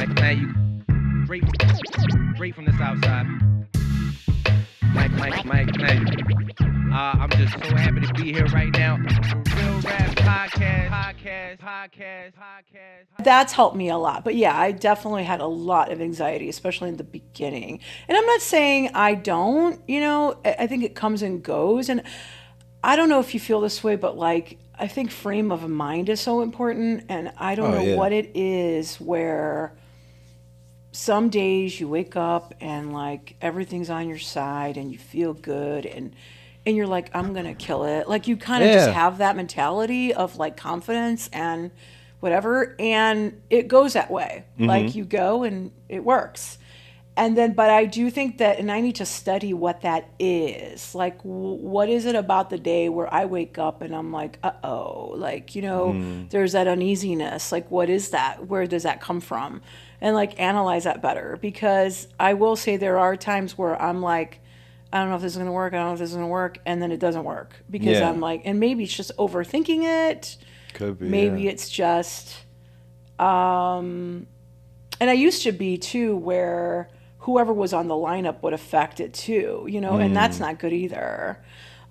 Man, you straight from the south side. Mike, man. I'm just so happy to be here right now. Real Rap Podcast. That's helped me a lot. But yeah, I definitely had a lot of anxiety, especially in the beginning. And I'm not saying I don't, I think it comes and goes. And I don't know if you feel this way, but like, I think frame of mind is so important. And I don't know what it is where some days you wake up and like everything's on your side and you feel good and you're like, I'm gonna kill it. Like you kind of just have that mentality of like confidence and whatever, and it goes that way. Like you go and it works. And then, but I do think that, and I need to study what that is. Like, what is it about the day where I wake up and I'm like, uh-oh, like, there's that uneasiness. Like, what is that? Where does that come from? And like, analyze that better. Because I will say there are times where I'm like, I don't know if this is going to work. I don't know if this is going to work. And then it doesn't work. Because I'm like, and maybe it's just overthinking it. Could be. Maybe it's just, and I used to be too, where whoever was on the lineup would affect it too, and that's not good either.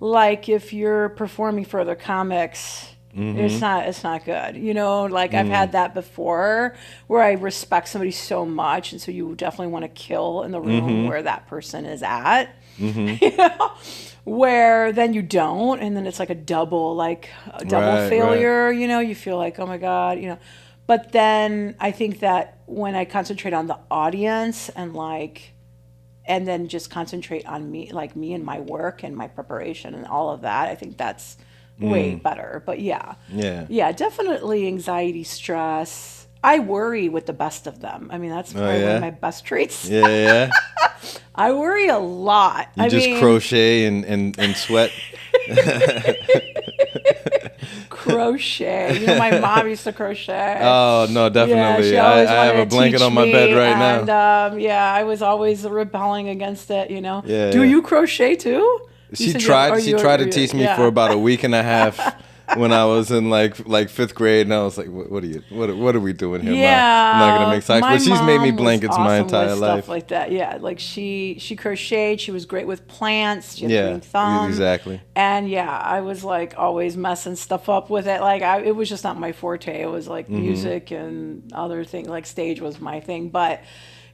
Like if you're performing for other comics, it's not good. Like I've had that before where I respect somebody so much, and so you definitely want to kill in the room where that person is at. Where then you don't, and then it's like a double failure. Right. You feel like, oh my God, But then I think that when I concentrate on the audience and then just concentrate on me and my work and my preparation and all of that, I think that's way better. But yeah, definitely anxiety, stress. I worry with the best of them. I mean, that's probably one of my best traits. Yeah. I worry a lot. You just crochet and sweat. Crochet. My mom used to crochet. Oh, no, definitely. Yeah, I have a blanket on my bed right now. And I was always rebelling against it, Yeah, Do you crochet too? She tried to teach me for about a week and a half when I was in like fifth grade, and I was like, what are we doing here, yeah, Mom? I'm not gonna make socks. But she's made me blankets awesome my entire with life. Stuff like that, yeah. Like she crocheted. She was great with plants. She had a green thumb. Exactly. And I was like always messing stuff up with it. Like it was just not my forte. It was like music and other things. Like stage was my thing. But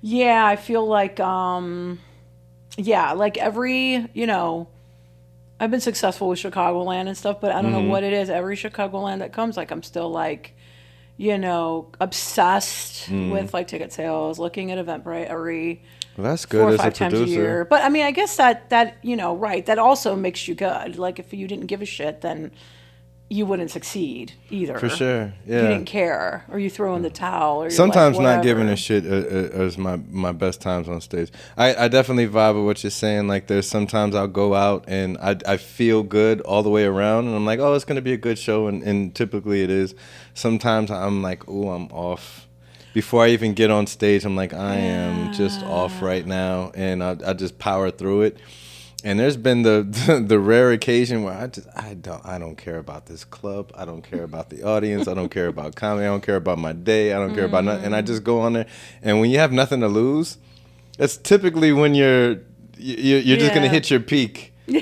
yeah, I feel like like every I've been successful with Chicagoland and stuff, but I don't know what it is. Every Chicagoland that comes, like I'm still like, obsessed with like ticket sales, looking at Eventbrite every that's good 4 or as 5 a times a producer. year. But I mean, I guess that right, that also makes you good. Like if you didn't give a shit, then you wouldn't succeed either. For sure, yeah. You didn't care, or you throw in the towel, or you're sometimes like, not giving a shit is my best times on stage. I definitely vibe with what you're saying. Like there's sometimes I'll go out and I feel good all the way around, and I'm like, oh, it's gonna be a good show, and typically it is. Sometimes I'm like, oh, I'm off. Before I even get on stage, I'm like, I am just off right now, and I just power through it. And there's been the rare occasion where I don't care about this club. I don't care about the audience. I don't care about comedy. I don't care about my day. I don't care about nothing. And I just go on there. And when you have nothing to lose, that's typically when you're just gonna hit your peak. Yeah.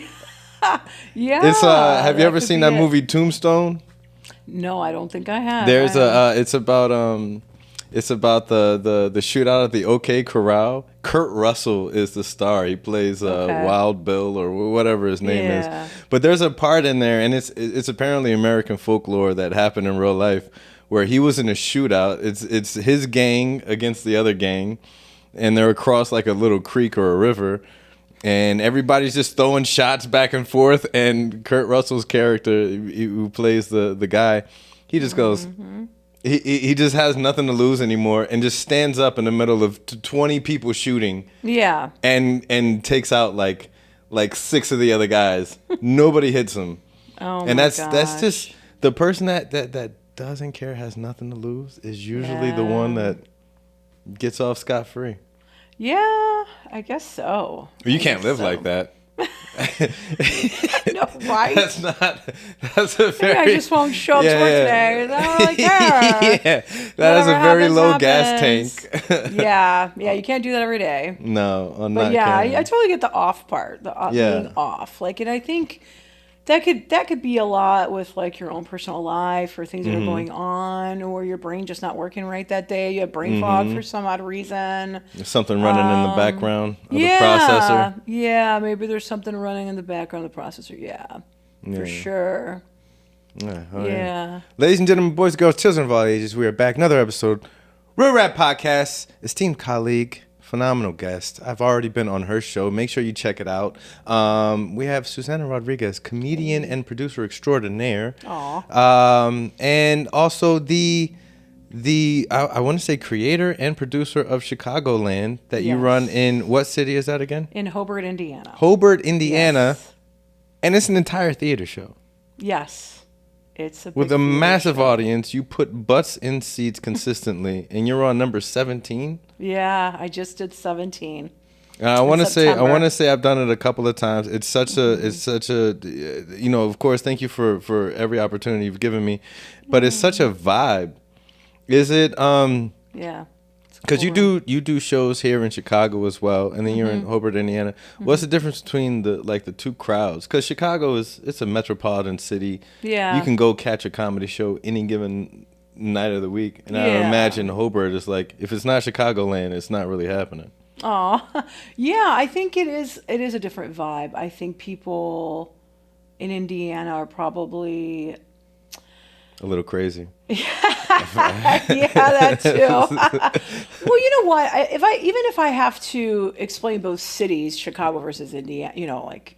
It's have you ever seen that movie Tombstone? No, I don't think I have. There's it's about the shootout at the OK Corral. Kurt Russell is the star. He plays Wild Bill or whatever his name is. But there's a part in there, and it's apparently American folklore that happened in real life, where he was in a shootout. It's his gang against the other gang, and they're across like a little creek or a river, and everybody's just throwing shots back and forth. And Kurt Russell's character, who plays the guy, he just goes. He just has nothing to lose anymore, and just stands up in the middle of 20 people shooting. Yeah. And takes out like 6 of the other guys. Nobody hits him. Oh, and my that's just the person that doesn't care, has nothing to lose, is usually the one that gets off scot-free. Yeah, I guess so. You can't live like that. No, right? That's a very. Maybe I just won't show up to work today. I don't really care. Yeah, that is a very low gas tank. Yeah, you can't do that every day. No, I'm But not yeah, kidding. I totally get the off part, Yeah. being off. Like, and I think that could be a lot with like your own personal life or things that are going on, or your brain just not working right that day. You have brain fog for some odd reason. There's something running in the background of the Yeah, processor. yeah, maybe there's something running in the background of the processor. Yeah, for sure. Yeah, Yeah. Ladies and gentlemen, boys and girls, children of all ages, we are back. Another episode. Real Rap Podcast. Esteemed colleague, phenomenal guest. I've already been on her show. Make sure you check it out. We have Susana Rodriguez, comedian and producer extraordinaire. Aw. And also I want to say creator and producer of Chicagoland that you Yes. run in, what city is that again? In Hobart, Indiana. Hobart, Indiana. Yes. And it's an entire theater show. Yes. It's a With big a theater massive show. audience, you put butts in seats consistently, and you're on number 17. Yeah, I just did 17. I want to September. say I've done it a couple of times. It's such a of course, thank you for every opportunity you've given me, but it's such a vibe. Is it Yeah. because you do shows here in Chicago as well, and then you're in Hobart, Indiana. What's the difference between the two crowds? Because Chicago it's a metropolitan city. Yeah. You can go catch a comedy show any given night of the week, and I Yeah. imagine Hobart is like, if it's not Chicagoland, it's not really happening. Oh, yeah. I think it is. It is a different vibe. I think people in Indiana are probably A little crazy. yeah, that too. Well, you know what? Even if I have to explain both cities, Chicago versus Indiana, like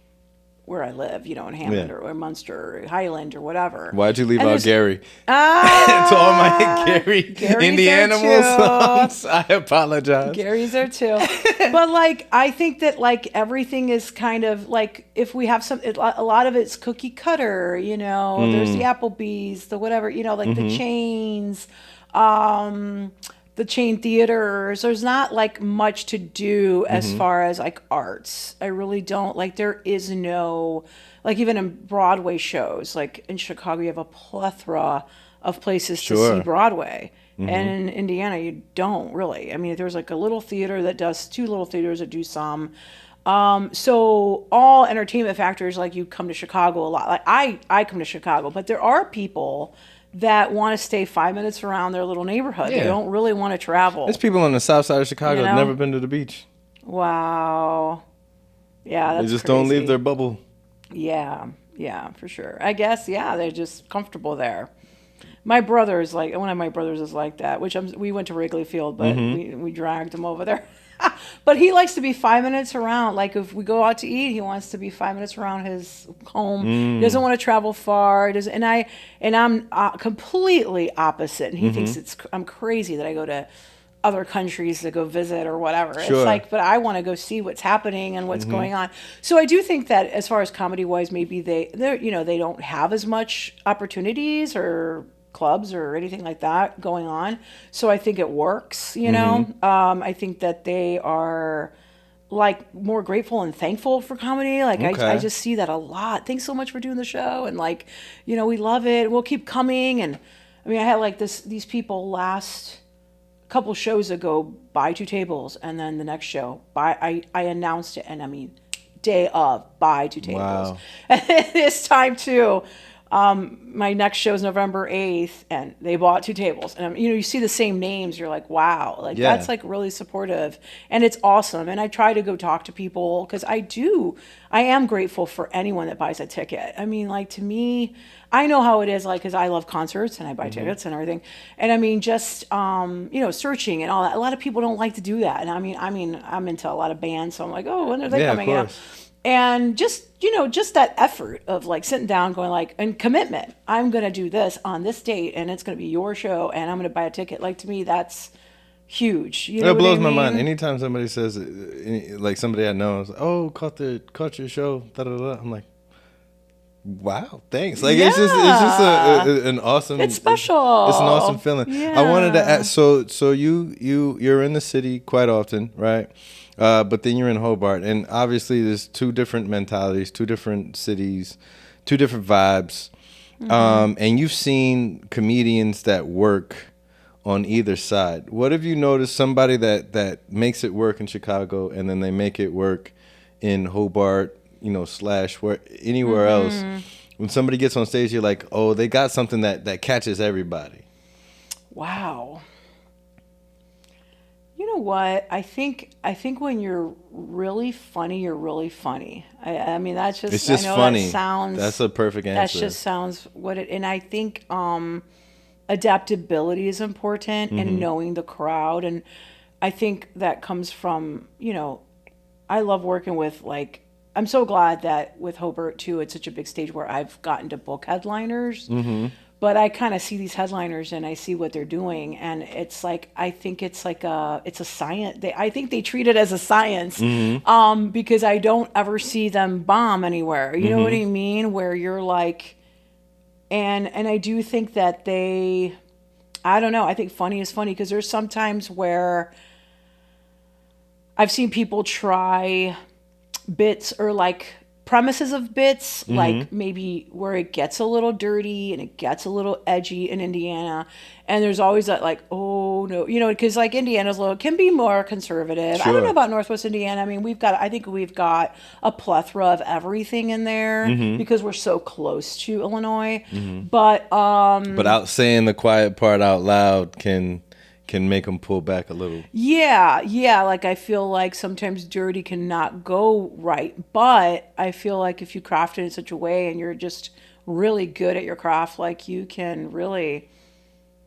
where I live, in Hammond Yeah. or Munster or Highland or whatever. Why'd you leave And out there's- Gary? Ah, To all my Gary Gary's Indiana there too. songs, I apologize. Gary's there too. But like, I think that like everything is kind of like, if we have a lot of it's cookie cutter, there's the Applebee's, the whatever, like the chains, the chain theaters. There's not like much to do as far as like arts. I really don't like, there is no, like even in Broadway shows, like in Chicago, you have a plethora of places to Sure. see Broadway. And in Indiana, you don't really. I mean, there's like a little theater that does, two little theaters that do some. So all entertainment factors, like you come to Chicago a lot. Like I come to Chicago, but there are people that want to stay 5 minutes around their little neighborhood. Yeah. They don't really want to travel. There's people on the south side of Chicago that You know? never been to the beach. Wow. Yeah, that's They just don't crazy. leave their bubble. Yeah, for sure. I guess, yeah, they're just comfortable there. My brother is like, one of my brothers is like that, we went to Wrigley Field, but we dragged him over there. But he likes to be 5 minutes around. Like if we go out to eat, he wants to be 5 minutes around his home. He doesn't want to travel far. And I'm completely opposite. And he thinks I'm crazy that I go to other countries to go visit or whatever. Sure. It's like, but I want to go see what's happening and what's going on. So I do think that as far as comedy wise, maybe they don't have as much opportunities or clubs or anything like that going on. So I think it works, I think that they are like more grateful and thankful for comedy. Like Okay. I just see that a lot. Thanks so much for doing the show. And like, we love it. We'll keep coming. And I mean, I had like these people last couple shows ago buy 2 tables, and then the next show I announced it, and I mean day of buy 2 tables. Wow. And this time too, my next show is November 8th, and they bought 2 tables, and you see the same names, you're like, wow, like Yeah. that's like really supportive, and it's awesome. And I try to go talk to people because I am grateful for anyone that buys a ticket. I mean, like, to me, I know how it is, like, because I love concerts and I buy tickets and everything. And I mean, just, searching and all that. A lot of people don't like to do that. And I mean, I'm into a lot of bands, so I'm like, oh, when are they Yeah, of coming out? course. And just that effort of like sitting down, going like, and commitment. I'm going to do this on this date, and it's going to be your show, and I'm going to buy a ticket. Like, to me, that's huge. You know It what blows I my mean? mind. Anytime somebody says, like somebody I know, is, oh, caught your show, da da da. I'm like, Wow, thanks. Like it's just an awesome. It's special. It's an awesome feeling. Yeah. I wanted to ask. So you're in the city quite often, right? But then you're in Hobart, and obviously there's two different mentalities, two different cities, two different vibes. And you've seen comedians that work on either side. What have you noticed? Somebody that makes it work in Chicago, and then they make it work in Hobart, slash where anywhere else. When somebody gets on stage, you're like, oh, they got something that catches everybody. Wow. You know what? I think when you're really funny, you're really funny. I mean, that's just, It's just I know funny. that sounds, That's a perfect that answer. just sounds what it, and I think adaptability is important and knowing the crowd. And I think that comes from, I love working with, like, I'm so glad that with Hobart too, it's such a big stage where I've gotten to book headliners. But I kind of see these headliners and I see what they're doing, and it's like, I think it's like it's a science. I think they treat it as a science, because I don't ever see them bomb anywhere. You know what I mean? Where you're like, and I do think that I don't know. I think funny is funny, because there's sometimes where I've seen people try bits or like premises of bits, like maybe where it gets a little dirty and it gets a little edgy in Indiana, and there's always that like, oh no, because like Indiana's can be more conservative. I don't know about Northwest Indiana. I mean, I think we've got a plethora of everything in there because we're so close to Illinois. But out saying the quiet part out loud can make them pull back a little. Yeah. Like, I feel like sometimes dirty cannot go right, but I feel like if you craft it in such a way and you're just really good at your craft, like, you can really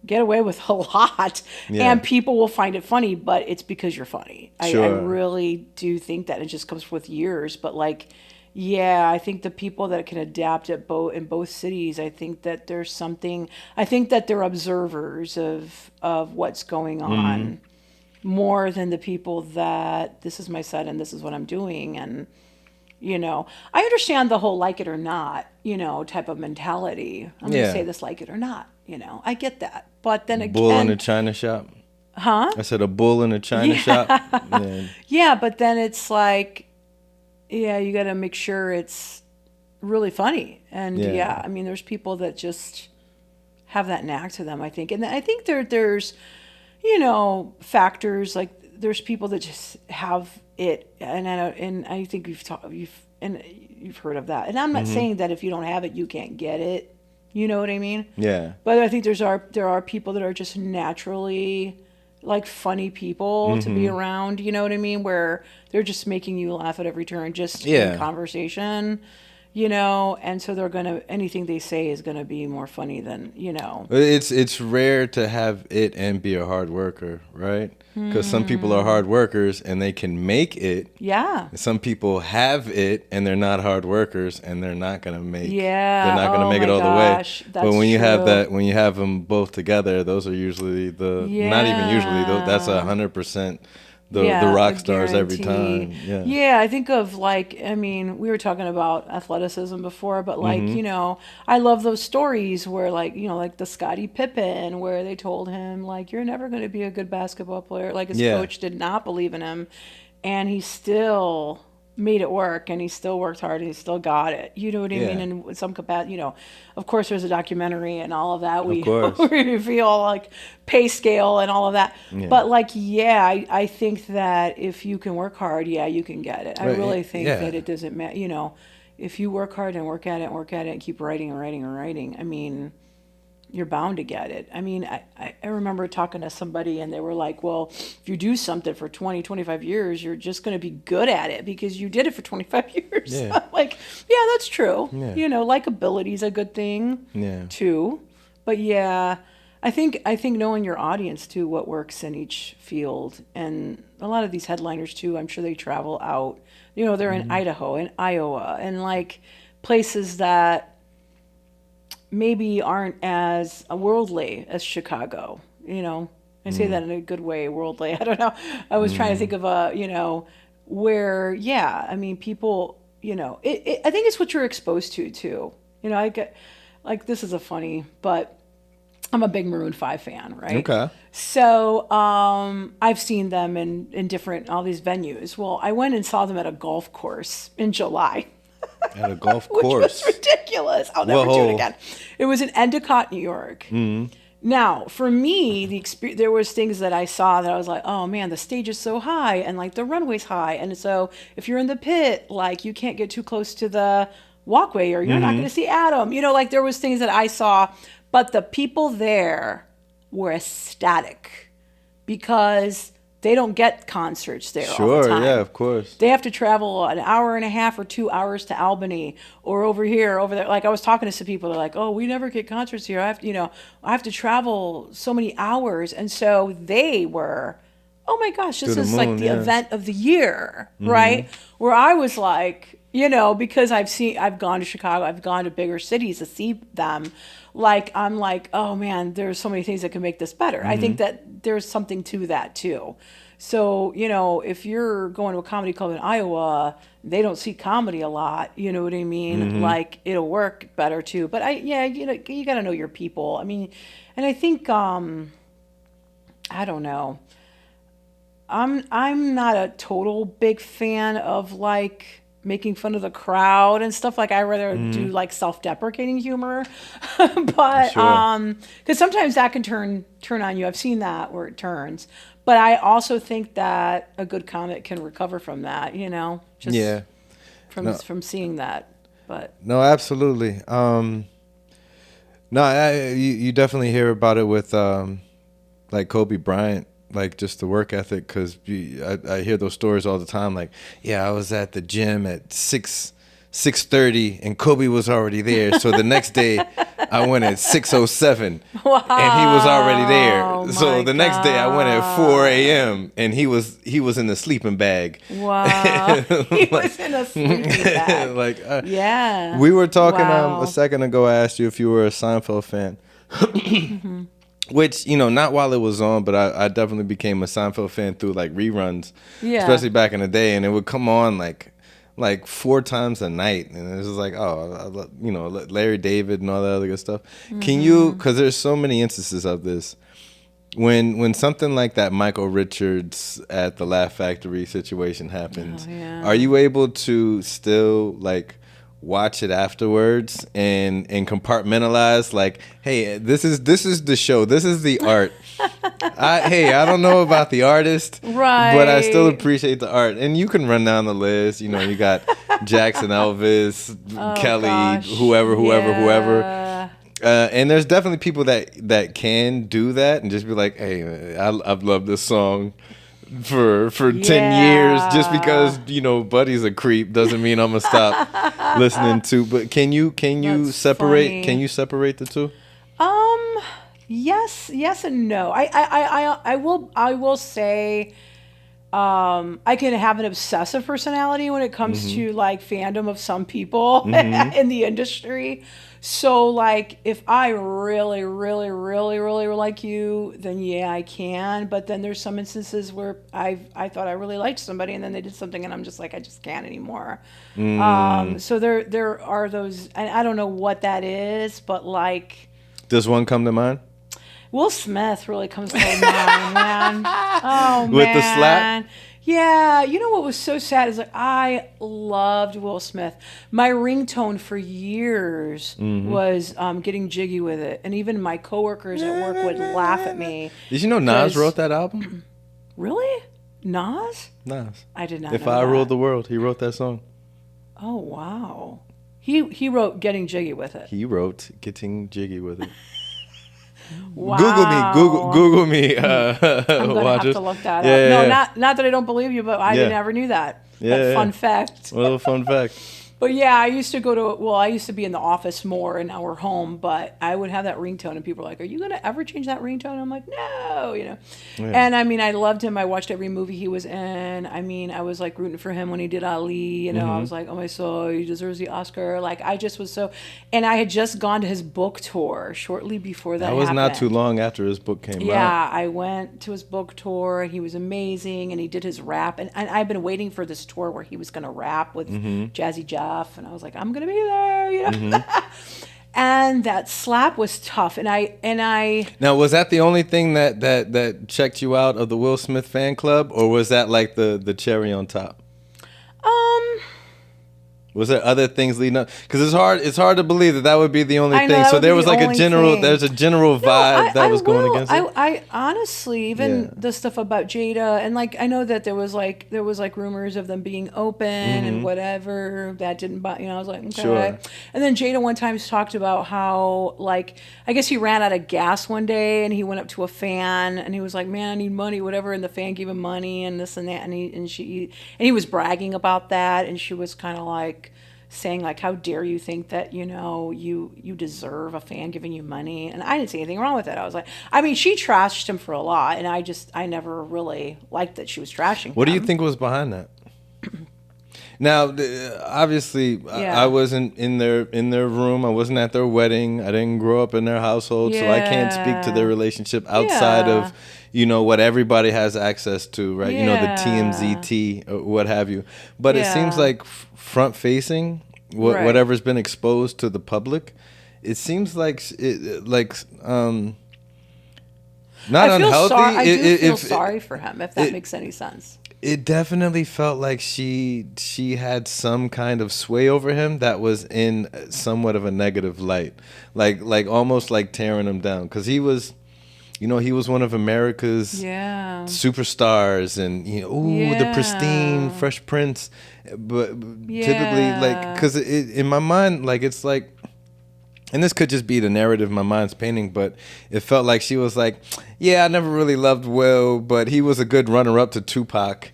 get away with a lot, and people will find it funny, but it's because you're funny. I really do think that it just comes with years, but like, yeah, I think the people that can adapt in both cities, I think that there's something. I think that they're observers of what's going on more than the people that this is my set and this is what I'm doing, and I understand the whole like it or not, type of mentality. I'm gonna say this like it or not, I get that, but then again, bull in a china shop. Huh? I said a bull in a china shop. Yeah, but then it's like, yeah, you got to make sure it's really funny. And I mean, there's people that just have that knack to them, I think. And I think there's, factors, like there's people that just have it. And I think you've heard of that. And I'm not saying that if you don't have it, you can't get it. You know what I mean? Yeah. But I think there are people that are just naturally like funny people to be around, you know what I mean? Where they're just making you laugh at every turn, just in conversation, and so anything they say is gonna be more funny than, It's rare to have it and be a hard worker, right? Because some people are hard workers and they can make it. Yeah. Some people have it and they're not hard workers and they're not gonna make. Yeah. They're not gonna make it all the way. But when you have true. when you have them both together, those are usually not even usually. That's 100%. The rock stars every time. Yeah, I think of like, I mean, we were talking about athleticism before, but like, I love those stories where like, like the Scottie Pippen, where they told him like, you're never going to be a good basketball player. Like his coach did not believe in him, and he still made it work, and he still worked hard, and he still got it. You know what I mean? And with some capacity, of course there's a documentary and all of that. We feel like pay scale and all of that. But like, I think that if you can work hard, you can get it. I really think that it doesn't matter. If you work hard and work at it and keep writing, I mean, you're bound to get it. I mean, I remember talking to somebody and they were like, well, if you do something for 20, 25 years, you're just going to be good at it because you did it for 25 years. I'm like, yeah, that's true. Likability is a good thing too. But I think knowing your audience too, what works in each field, and a lot of these headliners too, I'm sure they travel out, they're in Idaho and Iowa and like places that maybe aren't as worldly as Chicago, I say that in a good way, worldly. I don't know. I was trying to think of where, I mean, people, I think it's what you're exposed to too. You know, I get like this is a funny, but I'm a big Maroon 5 fan, right? Okay. So I've seen them in different all these venues. Well, I went and saw them at a golf course in July. At a golf Which course. was ridiculous. I'll never do Whoa. it again. It was in Endicott, New York. Now, for me, there was things that I saw that I was like, oh man, the stage is so high and like the runway's high, and so if you're in the pit, like you can't get too close to the walkway or you're not going to see Adam. You know, like there was things that I saw, but the people there were ecstatic because they don't get concerts there all the Sure, time. yeah, of course. They have to travel an hour and a half or 2 hours to Albany or over here, over there. Like I was talking to some people, they're like, "Oh, we never get concerts here. I have to travel so many hours." And so they were, "Oh my gosh, this To the is like moon, the yeah. event of the year," right? Where I was like, because I've gone to Chicago, I've gone to bigger cities to see them. Like I'm like, oh man, there's so many things that can make this better. I think that there's something to that too. So, if you're going to a comedy club in Iowa, they don't see comedy a lot, you know what I mean? Like it'll work better too. But you got to know your people. I mean, and I think I don't know. I'm not a total big fan of like making fun of the crowd and stuff. Like I rather do like self-deprecating humor, but Sure. because sometimes that can turn on you. I've seen that where it turns, but I also think that a good comic can recover from that. Just Yeah. from seeing that. But No, absolutely. No, you definitely hear about it with like Kobe Bryant, like just the work ethic, because I hear those stories all the time. Like, yeah, I was at the gym at 6:30 and Kobe was already there. So the next day I went at 6:07 wow, and he was already there. So my the next day I went at 4 a.m. and he was in the sleeping bag. Wow, he was in a sleeping bag. Like, yeah, we were talking wow. a second ago. I asked you if you were a Seinfeld fan. Which, not while it was on, but I definitely became a Seinfeld fan through like reruns, Yeah. especially back in the day, and it would come on like 4 times a night, and it was just like, Larry David and all that other good stuff. Can you, because there's so many instances of this, when something like that Michael Richards at the Laugh Factory situation happens, are you able to still like watch it afterwards and compartmentalize, like, hey, this is the show, this is the art. I don't know about the artist, right, but I still appreciate the art. And you can run down the list. You got Jackson, Elvis, Kelly, gosh. whoever. Yeah. And there's definitely people that can do that and just be like, hey, I've loved this song for 10 years. Just because Buddy's a creep doesn't mean I'm gonna stop listening to. But can you That's separate funny. can you separate the two? Yes and no. I will say I can have an obsessive personality when it comes to like fandom of some people in the industry. So like if I really, really, really, really like you, then yeah, I can. But then there's some instances where I thought I really liked somebody and then they did something and I'm just like, I just can't anymore. So there are those, and I don't know what that is, but like Does one come to mind? Will Smith really comes to mind, man. Oh, man. With the slap? Yeah. You know what was so sad is like I loved Will Smith. My ringtone for years was getting jiggy with it. And even my coworkers at work would laugh at me. Did you know Nas 'cause- wrote that album? Really? Nas? Nas. I did not If know I that. Ruled the World, he wrote that song. Oh, wow. He wrote Getting Jiggy with It. He wrote Getting Jiggy with It. Wow. Google me. I'm going to have to look that up. Yeah, No, yeah. not that I don't believe you, but I Yeah. never knew that. Yeah, That yeah. fun fact. Well, fun fact. But yeah, I used to I used to be in the office more and now we're home, but I would have that ringtone and people are like, are you going to ever change that ringtone? I'm like, no, Yeah. And I mean, I loved him. I watched every movie he was in. I mean, I was like rooting for him when he did Ali, I was like, oh my soul, he deserves the Oscar. Like I just was so, and I had just gone to his book tour shortly before that That was not happened. too long after his book came out. Yeah, I went to his book tour and he was amazing and he did his rap. And I've been waiting for this tour where he was going to rap with Jazzy Jeff autograph, and I was like, I'm gonna be there, And that slap was tough, and I Now, was that the only thing that checked you out of the Will Smith fan club, or was that like the cherry on top? Was there other things leading up? Because it's hard to believe that would be the only I know, thing. that So would there be was the like only thing. there's a general vibe that was going against it. I honestly, even Yeah. the stuff about Jada, and like I know that there was like rumors of them being open and whatever, that didn't buy, I was like, okay. Sure. And then Jada one time talked about how, like, I guess he ran out of gas one day and he went up to a fan and he was like, man, I need money, whatever, and the fan gave him money and this and that, and he was bragging about that, and she was kind of like saying, like, how dare you think that, you deserve a fan giving you money. And I didn't see anything wrong with it. I was like, I mean, she trashed him for a lot, and I never really liked that she was trashing What do you him. think was behind that? Now, obviously, Yeah. I wasn't in their room. I wasn't at their wedding. I didn't grow up in their household, so I can't speak to their relationship outside of, what everybody has access to, right? The TMZ tea or what have you. But it seems like front facing, Right. whatever's been exposed to the public, it seems like not I feel unhealthy. sorry. I do feel if- sorry for him, if that makes any sense. It definitely felt like she had some kind of sway over him that was in somewhat of a negative light, like almost like tearing him down, because he was one of America's superstars, and the pristine Fresh Prince, but typically, like, because in my mind, like, it's like. And this could just be the narrative my mind's painting, but it felt like she was like, yeah, I never really loved Will, but he was a good runner-up to Tupac.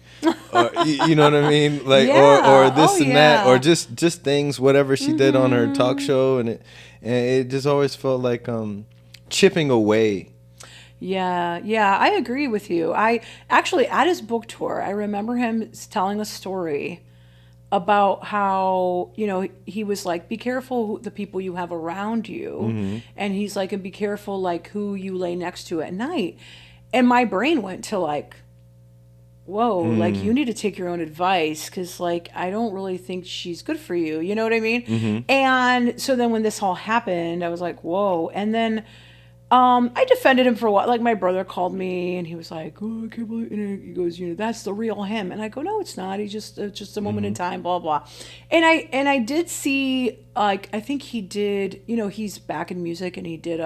Or, you know what I mean? Like, or this and that, or just things, whatever she did on her talk show, and it just always felt like chipping away. Yeah, I agree with you. I actually, at his book tour, I remember him telling a story about how, he was like, be careful the people you have around you. And he's like, and be careful, like, who you lay next to at night. And my brain went to, like, whoa, like, you need to take your own advice, because, like, I don't really think she's good for you. You know what I mean? And so then when this all happened, I was like, whoa. And then I defended him for a while. Like, my brother called me and he was like, oh, I can't believe, and he goes, that's the real him. And I go, no, it's not. He's just a moment in time, blah, blah. And I did see, like, I think he did, he's back in music, and he did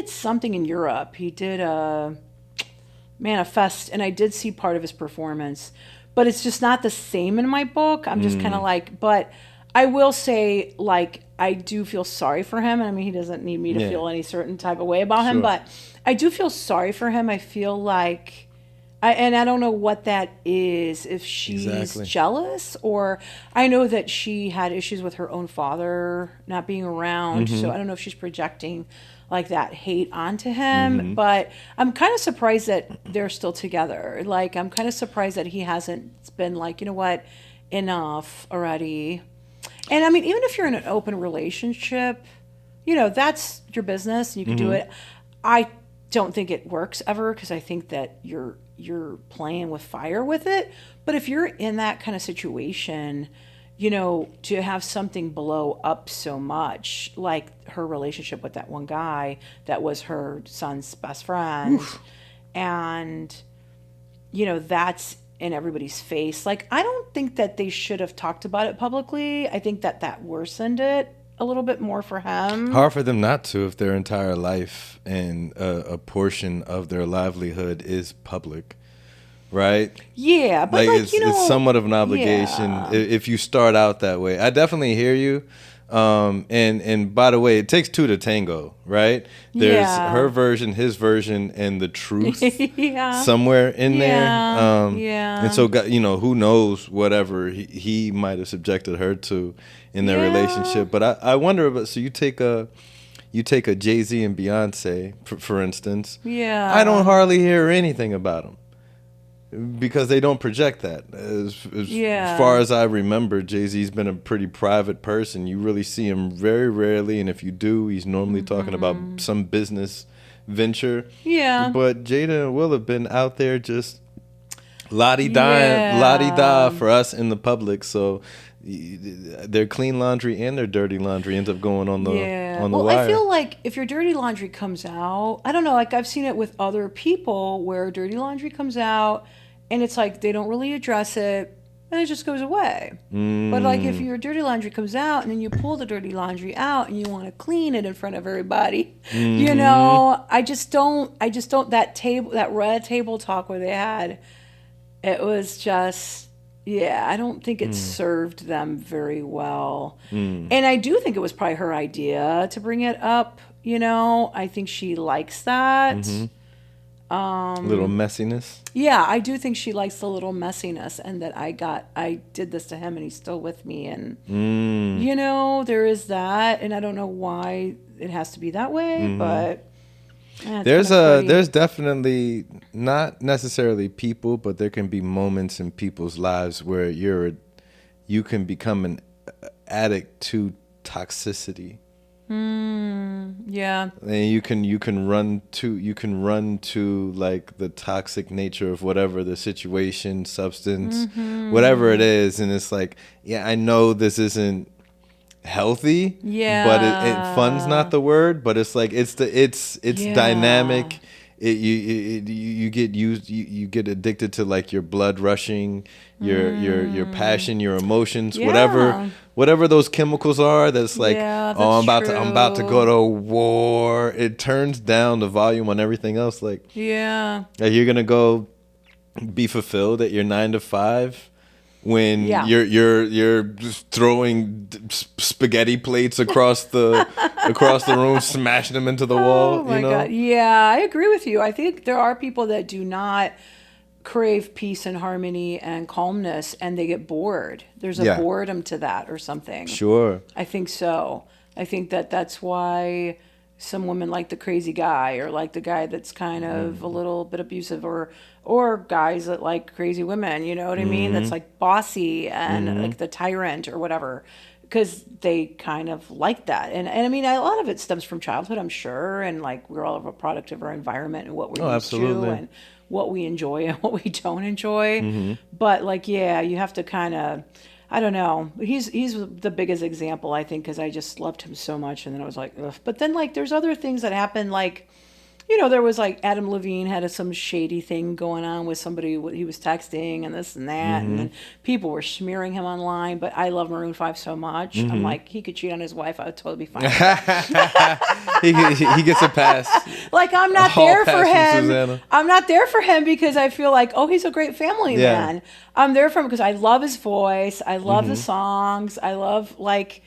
something in Europe. He did Manifest, and I did see part of his performance, but it's just not the same in my book. I'm just kind of like, but I will say, like, I do feel sorry for him. I mean, he doesn't need me to feel any certain type of way about him, but I do feel sorry for him. I feel like, I don't know what that is, if she's jealous, or I know that she had issues with her own father not being around, so I don't know if she's projecting like that hate onto him, but I'm kind of surprised that they're still together. Like, I'm kind of surprised that he hasn't been like, you know what, enough already. And I mean, even if you're in an open relationship, that's your business. You can do it. I don't think it works ever, because I think that you're playing with fire with it. But if you're in that kind of situation, to have something blow up so much, like her relationship with that one guy that was her son's best friend, and that's in everybody's face. Like, I don't think that they should have talked about it publicly. I think that worsened it a little bit more for him. Hard for them not to, if their entire life and a portion of their livelihood is public, right? Yeah, but it's somewhat of an obligation if you start out that way. I definitely hear you. And by the way, it takes two to tango, right? There's her version, his version, and the truth somewhere in there. And so, who knows whatever he might have subjected her to in their relationship. But I wonder about, so you take a Jay-Z and Beyonce, for instance. Yeah. I don't hardly hear anything about them, because they don't project that. As far as I remember, Jay-Z's been a pretty private person. You really see him very rarely, and if you do, he's normally talking about some business venture. Yeah. But Jada and Will have been out there just la-di-da for us in the public. So their clean laundry and their dirty laundry ends up going on the on the well, wire. I feel like if your dirty laundry comes out, I don't know, like I've seen it with other people where dirty laundry comes out and it's like they don't really address it and it just goes away. But like if your dirty laundry comes out and then you pull the dirty laundry out and you want to clean it in front of everybody, you know, I just don't that red table talk where they had, it was just, yeah, I don't think it served them very well. And I do think it was probably her idea to bring it up, you know. I think she likes that. Little messiness. Yeah, I do think she likes the little messiness, and that I did this to him and he's still with me, and you know, there is that, and I don't know why it has to be that way, but there's definitely not necessarily people, but there can be moments in people's lives where you can become an addict to toxicity. Yeah. And you can run to like the toxic nature of whatever the situation, substance, whatever it is, and it's like, yeah, I know this isn't healthy, but fun's not the word, but it's like it's dynamic. You get addicted to like your blood rushing, your passion, your emotions, whatever those chemicals are. That's like, I'm about to go to war. It turns down the volume on everything else. Like you're gonna go be fulfilled at your 9 to 5. When you're just throwing spaghetti plates across the room, smashing them into the wall. Oh my God! Yeah, I agree with you. I think there are people that do not crave peace and harmony and calmness, and they get bored. There's a boredom to that or something. Sure. I think so. I think that's why some women like the crazy guy, or like the guy that's kind of a little bit abusive, or guys that like crazy women, you know what I mean? That's like bossy and like the tyrant or whatever, because they kind of like that. And I mean, a lot of it stems from childhood, I'm sure, and like we're all a product of our environment and what we're used to and what we enjoy and what we don't enjoy. But like, yeah, you have to kind of, I don't know. He's the biggest example, I think, because I just loved him so much, and then I was like, ugh. But then like there's other things that happen, like, you know, there was like Adam Levine had some shady thing going on with somebody he was texting and this and that, and then people were smearing him online. But I love Maroon 5 so much. I'm like, he could cheat on his wife, I would totally be fine with that. he gets a pass. Like I'm not there for him. I'm not there for him because I feel like, oh, he's a great family man. I'm there for him because I love his voice. I love the songs. I love like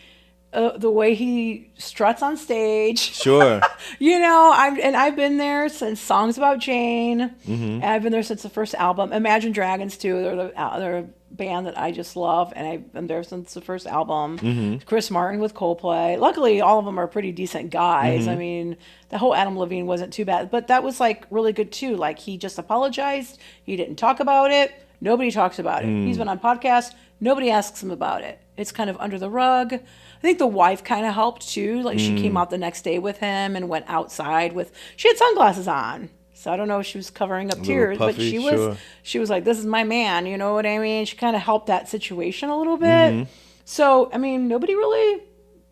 the way he struts on stage. Sure. You know, I've been there since Songs About Jane. And I've been there since the first album. Imagine Dragons too. They're a band that I just love, and I've been there since the first album. Chris Martin with Coldplay. Luckily, all of them are pretty decent guys. I mean, the whole Adam Levine wasn't too bad, but that was like really good too. Like he just apologized. He didn't talk about it. Nobody talks about it. He's been on podcasts. Nobody asks him about it. It's kind of under the rug. I think the wife kind of helped too. Like she came out the next day with him and went outside she had sunglasses on. So I don't know if she was covering up tears, puffy, but she was like, this is my man. You know what I mean? She kind of helped that situation a little bit. So, I mean, nobody really,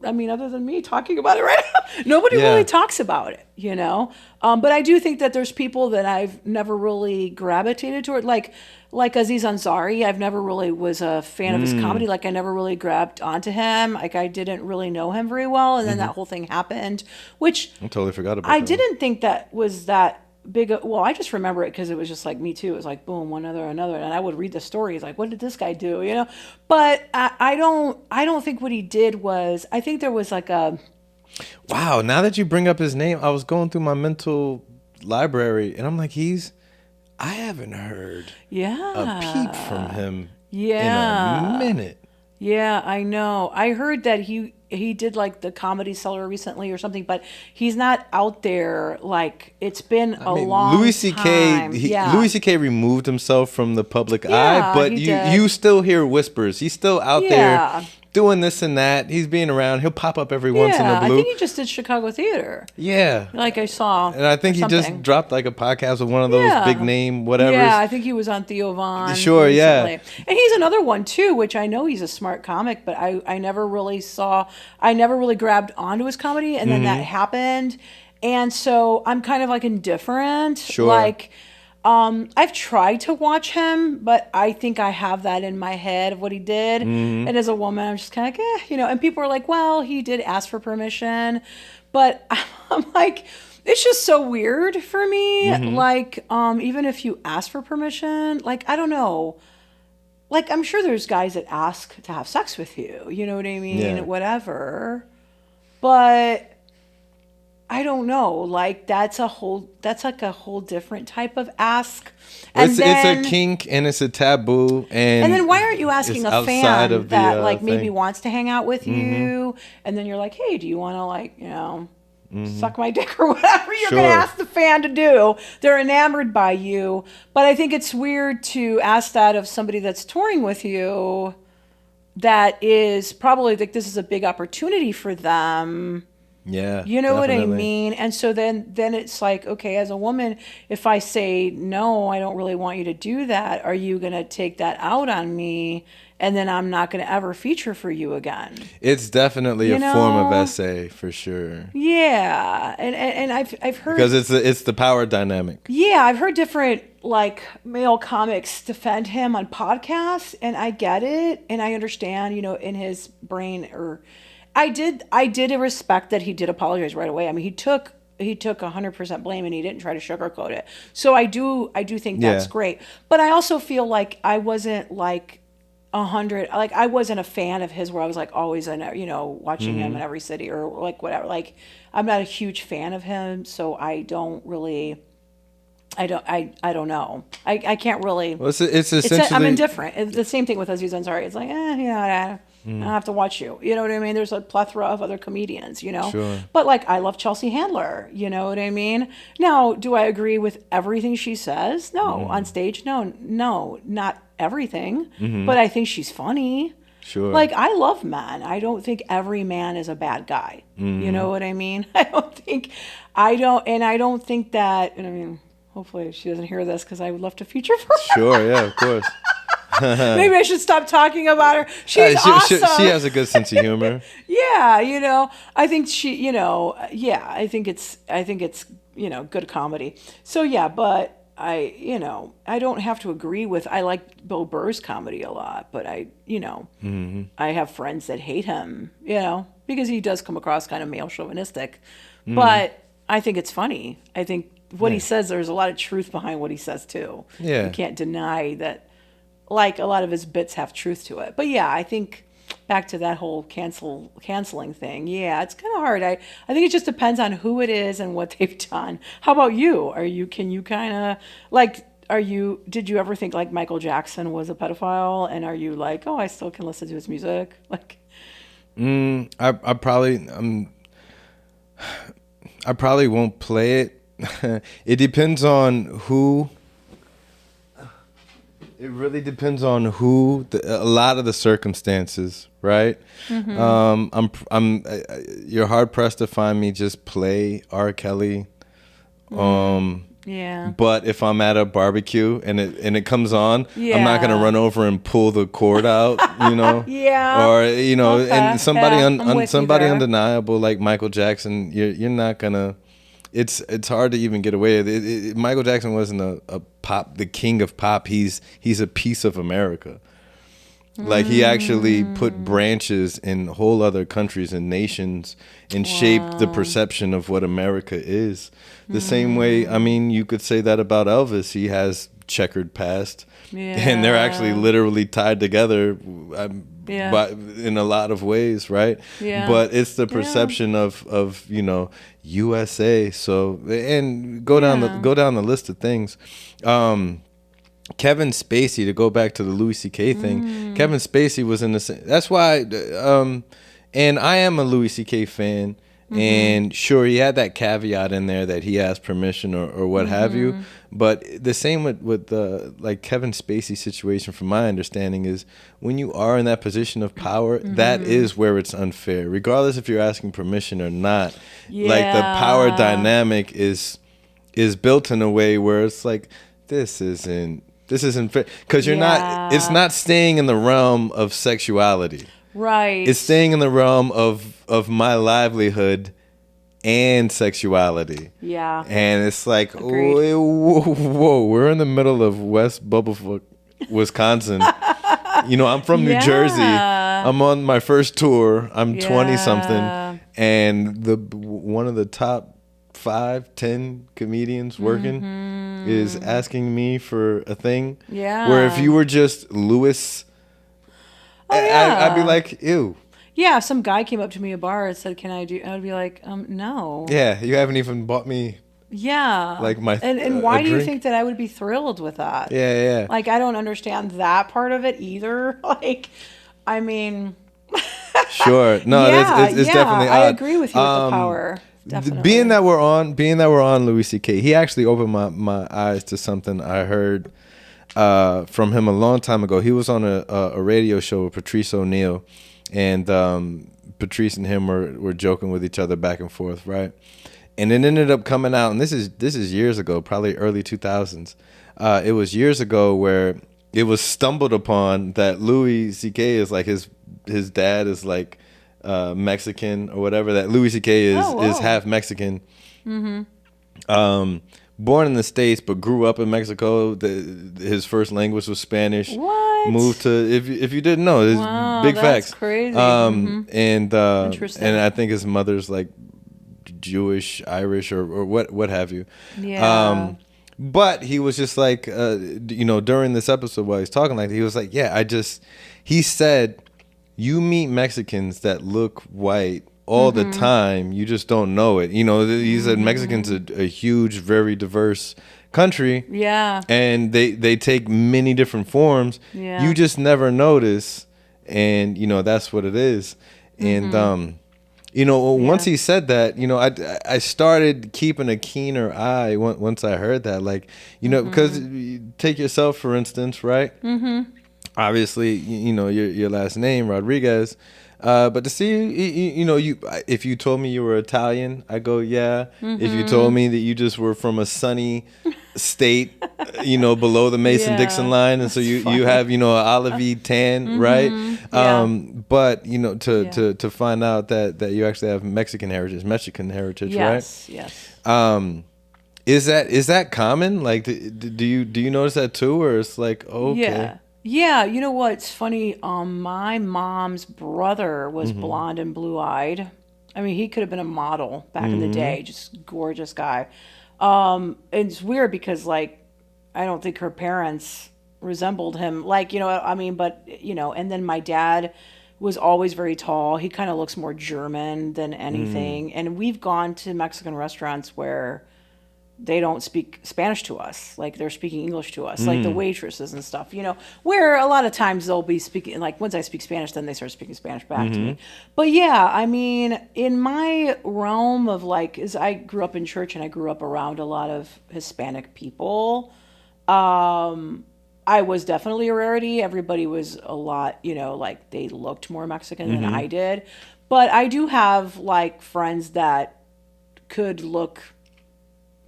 other than me talking about it right now, nobody really talks about it, you know? But I do think that there's people that I've never really gravitated toward, like Aziz Ansari. I've never really was a fan of his comedy. Like I never really grabbed onto him. Like I didn't really know him very well. And then that whole thing happened, which I totally forgot about. I didn't think that was that big. Well, I just remember it because it was just like me too. It was like boom, one other another, and I would read the stories like, what did this guy do? You know, but I don't think what he did was. I think there was like a. Wow! Now that you bring up his name, I was going through my mental library, and I'm like, I haven't heard a peep from him in a minute. Yeah, I know. I heard that he did like the Comedy Cellar recently or something, but he's not out there. Like it's been a long Louis C.K. Louis C.K. removed himself from the public eye, but you still hear whispers. He's still out there doing this and that. He's being around. He'll pop up every once in a I blue. think he just did Chicago theater. Yeah. Like I saw. And I think he something. just dropped like a podcast with one of those big name whatever. Yeah, I think he was on Theo Von. Sure, recently. yeah. And he's another one too, which I know he's a smart comic, but I never really grabbed onto his comedy, and then that happened. And so I'm kind of like indifferent. Sure. Like, I've tried to watch him, but I think I have that in my head of what he did. And as a woman, I'm just kind of like, and people are like, well, he did ask for permission. But I'm like, it's just so weird for me. Like, even if you ask for permission, like, I don't know. Like, I'm sure there's guys that ask to have sex with you. You know what I mean? Yeah. Whatever. But I don't know. Like, that's like a whole different type of ask. And It's a kink and it's a taboo. And then why aren't you asking a fan outside that of the maybe thing. wants to hang out with you? And then you're like, hey, do you want to suck my dick or whatever you're going to ask the fan to do? They're enamored by you. But I think it's weird to ask that of somebody that's touring with you that is probably like this is a big opportunity for them. Yeah. You know definitely. what I mean? And so then it's like, okay, as a woman, if I say, no, I don't really want you to do that, are you going to take that out on me? And then I'm not going to ever feature for you again. It's definitely a form of essay for sure. Yeah. And I've heard. Because it's the power dynamic. Yeah, I've heard different like male comics defend him on podcasts, and I get it. And I understand, in his brain I did respect that he did apologize right away. I mean, he took 100% blame and he didn't try to sugarcoat it. So I do think that's great. But I also feel like I wasn't like 100, like I wasn't a fan of his where I was like always watching him in every city or like whatever. Like I'm not a huge fan of him, so I don't know. I can't really. Well, it's essentially. I'm indifferent. It's the same thing with Aziz Ansari. It's like, I don't have to watch you. You know what I mean? There's a plethora of other comedians, Sure. But like, I love Chelsea Handler. You know what I mean? Now, do I agree with everything she says? No. On stage? No, not everything. But I think she's funny. Sure. Like, I love men. I don't think every man is a bad guy. You know what I mean? I don't think that, and I mean, hopefully she doesn't hear this because I would love to feature for her. Sure, yeah, of course. Maybe I should stop talking about her. She's awesome. She has a good sense of humor. Yeah, I think she, I think it's good comedy. So yeah, but I don't have to agree with. I like Bill Burr's comedy a lot, but I have friends that hate him, because he does come across kind of male chauvinistic. But I think it's funny. I think what he says, there's a lot of truth behind what he says too. Yeah, you can't deny that. Like a lot of his bits have truth to it. But yeah, I think back to that whole canceling thing. Yeah, it's kind of hard. I think it just depends on who it is and what they've done. How about you? Can you kind of like, did you ever think like Michael Jackson was a pedophile? And are you like, oh, I still can listen to his music? Like, I probably won't play it. It depends on who. It really depends on who, a lot of the circumstances, right? You're hard pressed to find me just play R. Kelly. Yeah. But if I'm at a barbecue and it comes on, I'm not gonna run over and pull the cord out, Yeah. Or Okay. and somebody Yeah, somebody there. undeniable like Michael Jackson, you're not gonna. It's hard to even get away. Michael Jackson wasn't a pop, the king of pop. He's a piece of America. Like he actually put branches in whole other countries and nations and shaped the perception of what America is. The same way, I mean, you could say that about Elvis. He has checkered past, and they're actually literally tied together. But in a lot of ways, right? Yeah. But it's the perception of USA. So and go down the list of things. Kevin Spacey, to go back to the Louis C.K. thing. Kevin Spacey was in the same. That's why. And I am a Louis C.K. fan. And sure, he had that caveat in there that he asked permission or what have you. But the same with the like Kevin Spacey situation, from my understanding, is when you are in that position of power, that is where it's unfair, regardless if you're asking permission or not. Like the power dynamic is built in a way where it's like this isn't fair, because you're not. It's not staying in the realm of sexuality. Right. It's staying in the realm of my livelihood and sexuality. Yeah. And it's like, Agreed. whoa, we're in the middle of West Bubblefuck, Wisconsin. I'm from New Jersey. I'm on my first tour. I'm 20 something, and one of the top 5-10 comedians working is asking me for a thing. Yeah. Where if you were just Louis, I'd be like, ew. Yeah, if some guy came up to me at a bar and said, "Can I do?" I would be like, no. Yeah, you haven't even bought me. Yeah. Like my and why a do you drink? think that I would be thrilled with that? Yeah. Like, I don't understand that part of it either. Like, I mean, Sure. No, it's definitely odd. I agree with you with the power. Definitely. Being that we're on Louis C.K., he actually opened my eyes to something I heard from him a long time ago. He was on a radio show with Patrice O'Neill, and Patrice and him were joking with each other back and forth, right? And it ended up coming out, and this is years ago, probably early 2000s. It was years ago where it was stumbled upon that Louis C.K. is like his dad is like Mexican or whatever. That Louis C.K. is half Mexican. Born in the States but grew up in Mexico. His first language was Spanish. What? Moved to if you didn't know, it's big that's facts. Crazy. And Interesting. and I think his mother's like Jewish, Irish, or what have you. Yeah. But he was just like, during this episode while he's talking like, he was like, he said, you meet Mexicans that look white all the time. You just don't know it. He said Mexicans are a huge, very diverse country. Yeah. And they take many different forms. Yeah. You just never notice. And, that's what it is. And, once he said that, I started keeping a keener eye once I heard that, like, because take yourself, for instance, right? Obviously, your last name, Rodriguez. But to see, if you told me you were Italian, I go, yeah. If you told me that you just were from a sunny state, below the Mason-Dixon line, and so you have, an olivey tan, right? But, to find out that you actually have Mexican heritage, right? Yes. Is that common? Like, do you notice that too, or it's like, okay. Yeah, you know what? It's funny. My mom's brother was blonde and blue-eyed. I mean, he could have been a model back in the day. Just gorgeous guy. And it's weird because, like, I don't think her parents resembled him. Like, but, and then my dad was always very tall. He kind of looks more German than anything. And we've gone to Mexican restaurants where they don't speak Spanish to us, like they're speaking English to us, like the waitresses and stuff, where a lot of times they'll be speaking, like once I speak Spanish, then they start speaking Spanish back to me. But yeah, I mean, in my realm of like, as I grew up in church and I grew up around a lot of Hispanic people, I was definitely a rarity. Everybody was a lot, like they looked more Mexican than I did. But I do have like friends that could look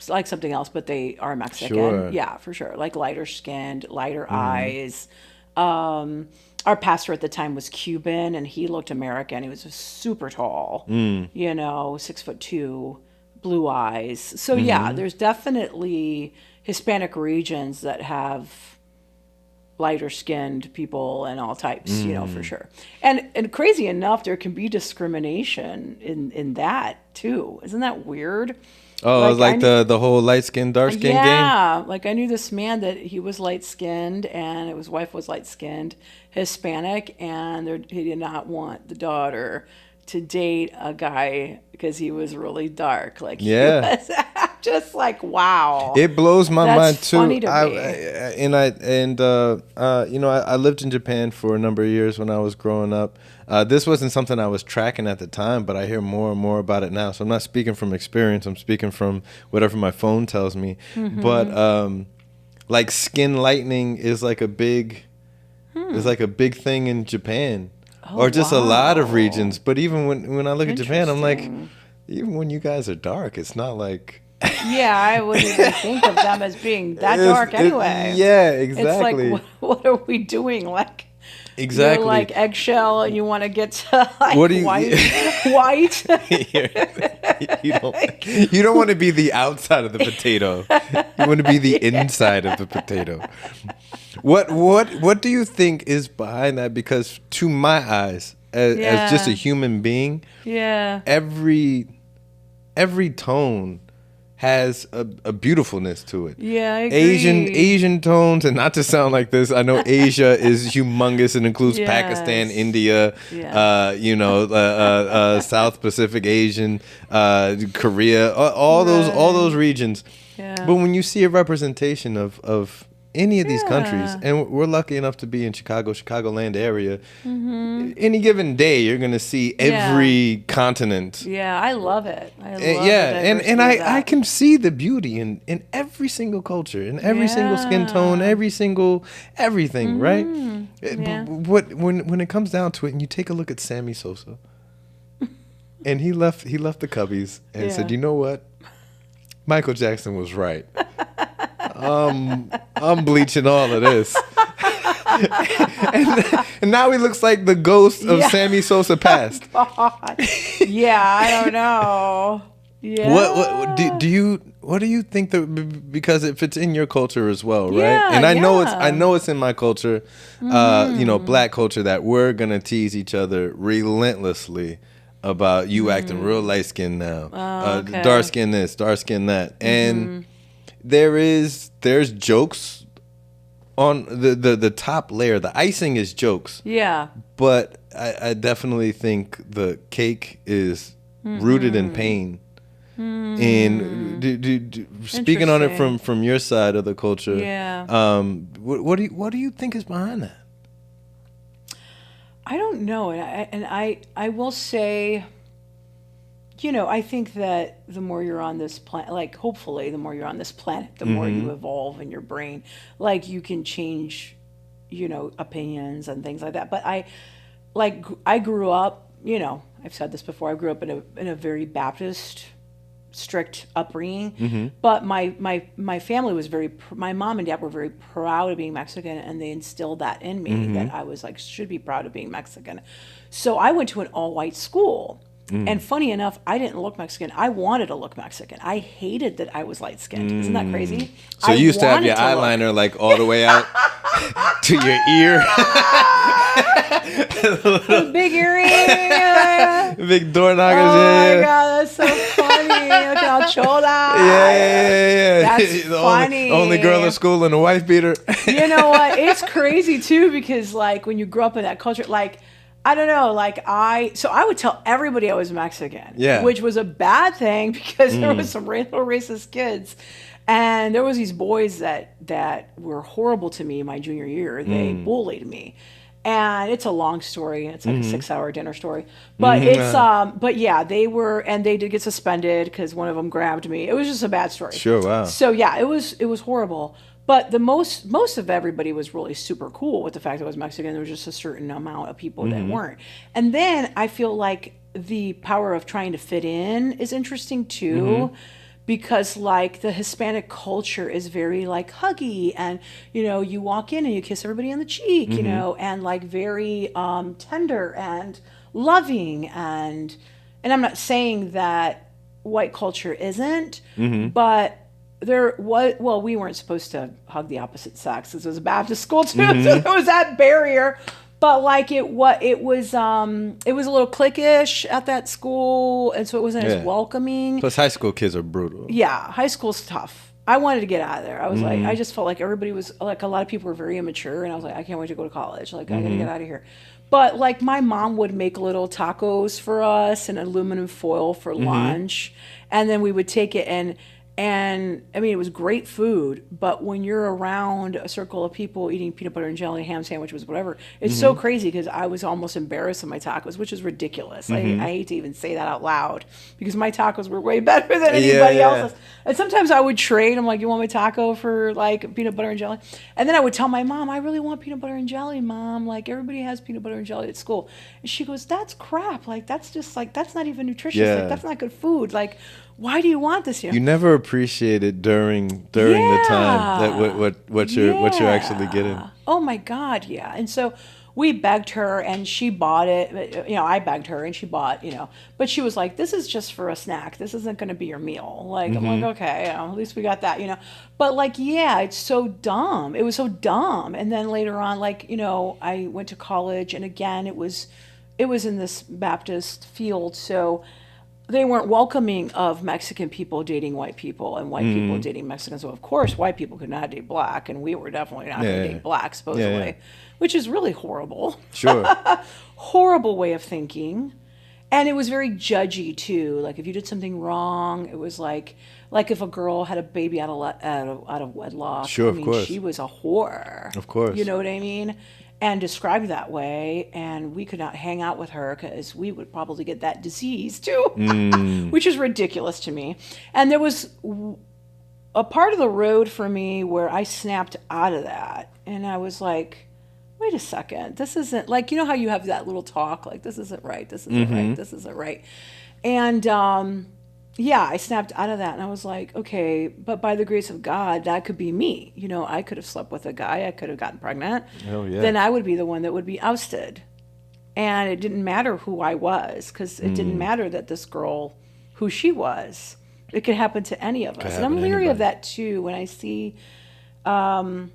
like something else, but they are Mexican. Sure. Yeah, for sure. Like lighter skinned, lighter eyes. Our pastor at the time was Cuban and he looked American. He was super tall, 6'2", blue eyes. So yeah, there's definitely Hispanic regions that have lighter skinned people and all types, for sure. And crazy enough, there can be discrimination in that too. Isn't that weird? Oh, it's like the whole light skin, dark skin game? Yeah, like I knew this man that he was light skinned and his wife was light skinned, Hispanic, and he did not want the daughter to date a guy because he was really dark. Like, Yeah. Just like, wow. It blows my That's mind too. funny to me. I lived in Japan for a number of years when I was growing up. This wasn't something I was tracking at the time, but I hear more and more about it now. So I'm not speaking from experience. I'm speaking from whatever my phone tells me. Mm-hmm. But like skin lightening is like a big thing in Japan, or just a lot of regions. But even when I look at Japan, I'm like, even when you guys are dark, it's not like. Yeah, I wouldn't even think of them as being that dark anyway. Yeah, exactly. It's like, what are we doing? Like, exactly. You're like eggshell, and you want to get to like what do you, white. White. you don't want to be the outside of the potato. You want to be the inside of the potato. What do you think is behind that? Because to my eyes, as just a human being, every tone has a beautifuln's to it. Yeah, I agree. Asian tones, and not to sound like this, I know Asia is humongous and includes Pakistan, India, South Pacific Asian, Korea, all those regions. Yeah. But when you see a representation of any of these countries, and we're lucky enough to be in Chicagoland area, any given day you're going to see every continent. Yeah, I love it. I can see the beauty in every single culture, in every single skin tone, everything, right? Yeah. But when it comes down to it, and you take a look at Sammy Sosa, and he left the Cubbies and said, you know what? Michael Jackson was right. I'm bleaching all of this. and now he looks like the ghost of Sammy Sosa past. Yeah, I don't know. Yeah. What do you think because if it's in your culture as well, right? Yeah, and I know it's in my culture, black culture, that we're gonna tease each other relentlessly about you acting real light skinned now, dark skin this, dark skin that, and there's jokes on the top layer. The icing is jokes. Yeah. But I definitely think the cake is rooted in pain. And speaking on it from your side of the culture, what do you think is behind that? I don't know, and I will say, I think that the more you're on this planet, like hopefully the more you're on this planet, the more you evolve in your brain. Like you can change, opinions and things like that. But I grew up, I've said this before. I grew up in a very Baptist, strict upbringing. But my family was my mom and dad were very proud of being Mexican, and they instilled that in me that I was like should be proud of being Mexican. So I went to an all-white school. And funny enough, I didn't look Mexican. I wanted to look Mexican. I hated that I was light-skinned. Isn't that crazy? So you used to have your eyeliner like all the way out to your ear. Big earring. Big door knockers. Oh my God, that's so funny. Look at how chola. Yeah. That's funny. Only girl in school in a wife beater. You know what? It's crazy too, because like when you grew up in that culture, like I don't know, so I would tell everybody I was Mexican, which was a bad thing because there was some little racist kids. And there was these boys that were horrible to me my junior year. They bullied me. And it's a long story. It's like a 6-hour dinner story. But they did get suspended because one of them grabbed me. It was just a bad story. Sure, wow. So yeah, it was horrible. But the most of everybody was really super cool with the fact that I was Mexican. There was just a certain amount of people that weren't. And then I feel like the power of trying to fit in is interesting too, because like the Hispanic culture is very like huggy, and you walk in and you kiss everybody on the cheek, and like very tender and loving, and I'm not saying that white culture isn't, but we weren't supposed to hug the opposite sex. This was a Baptist school too, so there was that barrier. But like it was a little cliquish at that school, and so it wasn't as welcoming. Plus, high school kids are brutal. Yeah, high school's tough. I wanted to get out of there. I was like, I just felt like everybody was like, a lot of people were very immature, and I was like, I can't wait to go to college. Like, I gotta get out of here. But like, my mom would make little tacos for us and aluminum foil for lunch, and then we would take it And I mean, it was great food, but when you're around a circle of people eating peanut butter and jelly, ham sandwiches, whatever, it's so crazy because I was almost embarrassed of my tacos, which is ridiculous. I hate to even say that out loud because my tacos were way better than anybody else's. And sometimes I would trade. I'm like, you want my taco for like peanut butter and jelly? And then I would tell my mom, I really want peanut butter and jelly, Mom. Like everybody has peanut butter and jelly at school. And she goes, that's crap. Like that's just like, that's not even nutritious. Yeah. Like that's not good food. Like, why do you want this? You never appreciate it during the time that what you're actually getting. Oh my God, yeah. And so we begged her, and she bought it. You know, I begged her, and she bought. You know, but she was like, "This is just for a snack. This isn't going to be your meal." Like I'm like, okay, you know, at least we got that. You know, but like, yeah, it's so dumb. It was so dumb. And then later on, like, you know, I went to college, and again, it was in this Baptist field, so they weren't welcoming of Mexican people dating white people and white people dating Mexicans. So of course, white people could not date black, and we were definitely not going to date black, supposedly, which is really horrible. Sure. Horrible way of thinking. And it was very judgy too. Like if you did something wrong, it was like if a girl had a baby out of wedlock. Sure, I mean, of course. she was a whore. Of course. You know what I mean? And described that way, and we could not hang out with her because we would probably get that disease too, which is ridiculous to me. And there was a part of the road for me where I snapped out of that, and I was like, wait a second, this isn't, like, you know how you have that little talk, like, this isn't right, this isn't right, this isn't right. And yeah, I snapped out of that, and I was like, okay, but by the grace of God, that could be me. You know, I could have slept with a guy, I could have gotten pregnant. Oh, yeah. Then I would be the one that would be ousted. And it didn't matter who I was, because it didn't matter that this girl, who she was, it could happen to any of us. And I'm leery of that too. When I see, I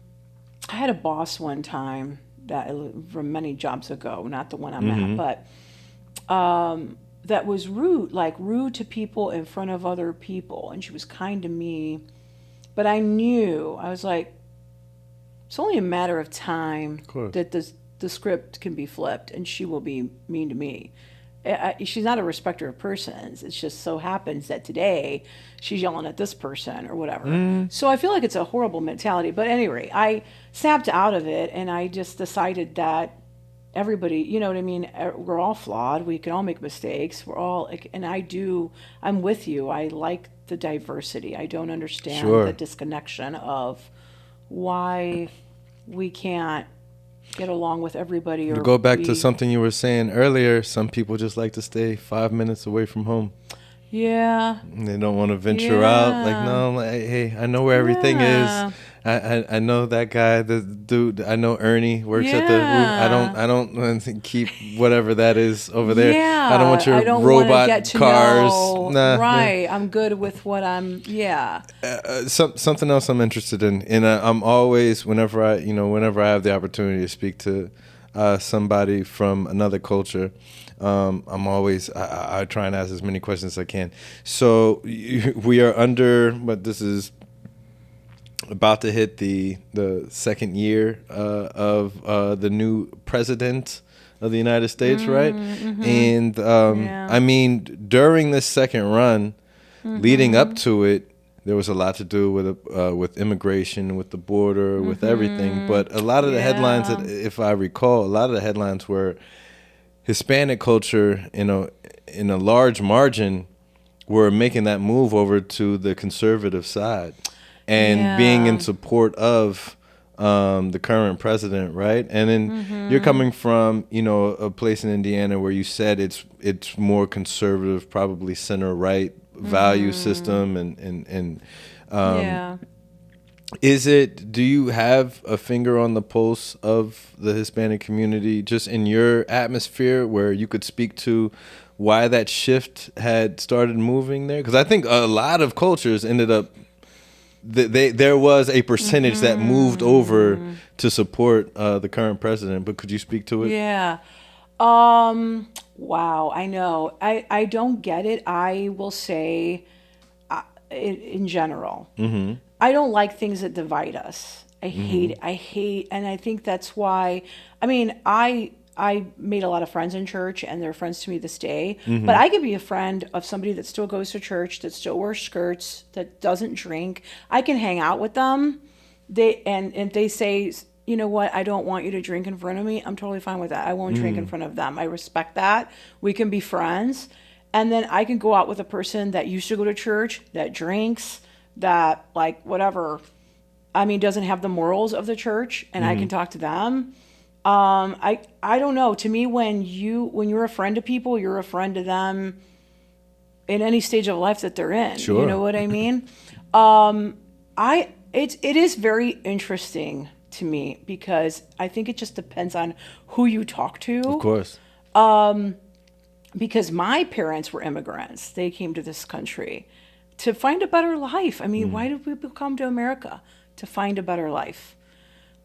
had a boss one time that from many jobs ago, not the one I'm at, but that was rude to people in front of other people, and she was kind to me, but I knew, I was like, it's only a matter of time that the script can be flipped, and she will be mean to me. She's not a respecter of persons. It just so happens that today she's yelling at this person or whatever. So I feel like it's a horrible mentality. But anyway, I snapped out of it, and I just decided that everybody, you know what I mean? We're all flawed. We can all make mistakes. We're all, and I'm with you. I like the diversity. I don't understand the disconnection of why we can't get along with everybody. Or to go back to something you were saying earlier, some people just like to stay 5 minutes away from home. Yeah. And they don't want to venture out. Like, no, hey, I know where everything is. I know that guy, the dude. I know Ernie works at the. I don't want to keep whatever that is over there. Yeah. I don't want your robot get to cars. Know. Right. I'm good with what I'm. Yeah. Something else I'm interested in, and I'm always whenever I have the opportunity to speak to somebody from another culture. I'm always I try and ask as many questions as I can. So we are under, but this is about to hit the second year of the new president of the United States, right? And I mean, during this second run, leading up to it, there was a lot to do with immigration, with the border, with everything. But a lot of the headlines, if I recall, a lot of the headlines were Hispanic culture, in a large margin, were making that move over to the conservative side and being in support of the current president, right? And then you're coming from, a place in Indiana where you said it's more conservative, probably center right value system, and do you have a finger on the pulse of the Hispanic community just in your atmosphere where you could speak to why that shift had started moving there? Because I think a lot of cultures ended up, there was a percentage that moved over to support the current president, but could you speak to it? Yeah. Wow, I know. I don't get it. I will say, in general, I don't like things that divide us. I hate it. And I think that's why, I I made a lot of friends in church, and they're friends to me this day. But I could be a friend of somebody that still goes to church, that still wears skirts, that doesn't drink. I can hang out with them. And they say, you know what, I don't want you to drink in front of me. I'm totally fine with that. I won't drink in front of them. I respect that. We can be friends. And then I can go out with a person that used to go to church, that drinks, that like whatever. I mean, doesn't have the morals of the church, and I can talk to them. I don't know. To me, when you're a friend to people, you're a friend to them in any stage of life that they're in. Sure. You know what I mean? It is very interesting to me because I think it just depends on who you talk to. Of course. Because my parents were immigrants. They came to this country to find a better life. I mean, why did people come to America? To find a better life.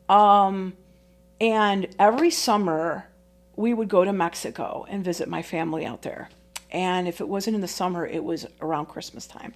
And every summer we would go to Mexico and visit my family out there. And if it wasn't in the summer, it was around Christmas time.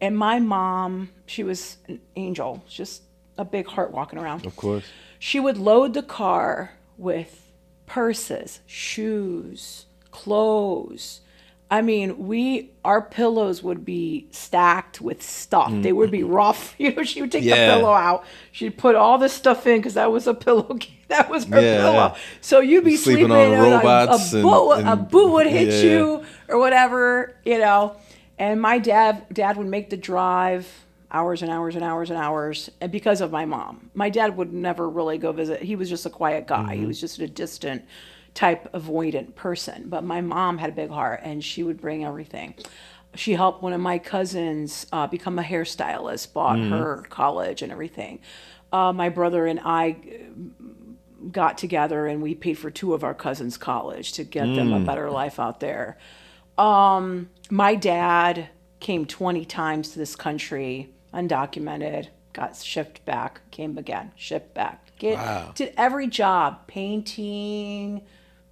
And my mom, she was an angel, just a big heart walking around. Of course. She would load the car with purses, shoes, clothes. I mean, our pillows would be stacked with stuff. They would be rough. You know, she would take the pillow out. She'd put all this stuff in because that was a pillow. That was her pillow. Yeah. So you'd be sleeping on and robots. A boot would hit you or whatever, you know. And my dad would make the drive hours and hours and hours and hours, and because of my mom. My dad would never really go visit. He was just a quiet guy. He was just a distant type avoidant person. But my mom had a big heart, and she would bring everything. She helped one of my cousins become a hairstylist, bought her college and everything. My brother and I got together, and we paid for two of our cousins' college to get them a better life out there. My dad came 20 times to this country, undocumented, got shipped back, came again, shipped back. Did every job, painting,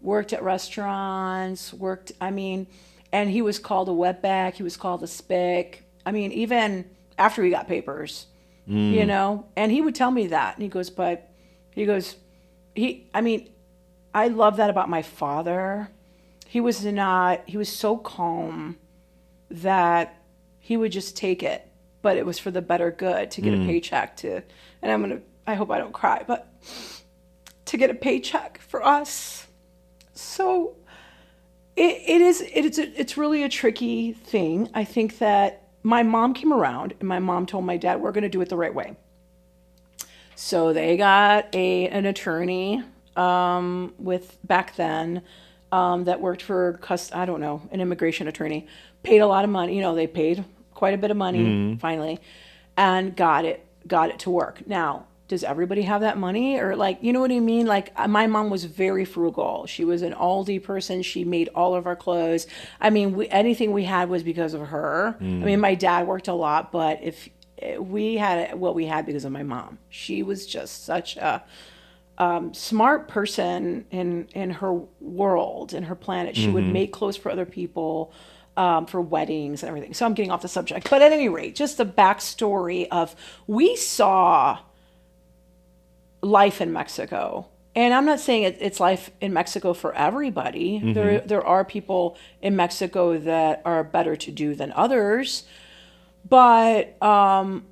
worked at restaurants, and he was called a wetback, he was called a spick. I mean, even after he got papers, you know, and he would tell me that. And I love that about my father. He was so calm that he would just take it, but it was for the better good to get a paycheck I hope I don't cry, but to get a paycheck for us. So it's really a tricky thing. I think that my mom came around and my mom told my dad, we're going to do it the right way. So they got an attorney with back then that worked for, an immigration attorney, paid a lot of money. You know, they paid quite a bit of money finally, and got it to work. Now, does everybody have that money? Or like, you know what I mean? Like my mom was very frugal. She was an Aldi person. She made all of our clothes. I mean, anything we had was because of her. I mean, my dad worked a lot, but if we had what we had because of my mom. She was just such a smart person in her world, in her planet. She would make clothes for other people, for weddings and everything. So I'm getting off the subject. But at any rate, just the backstory of we saw life in Mexico. And I'm not saying it's life in Mexico for everybody. There are people in Mexico that are better to do than others. But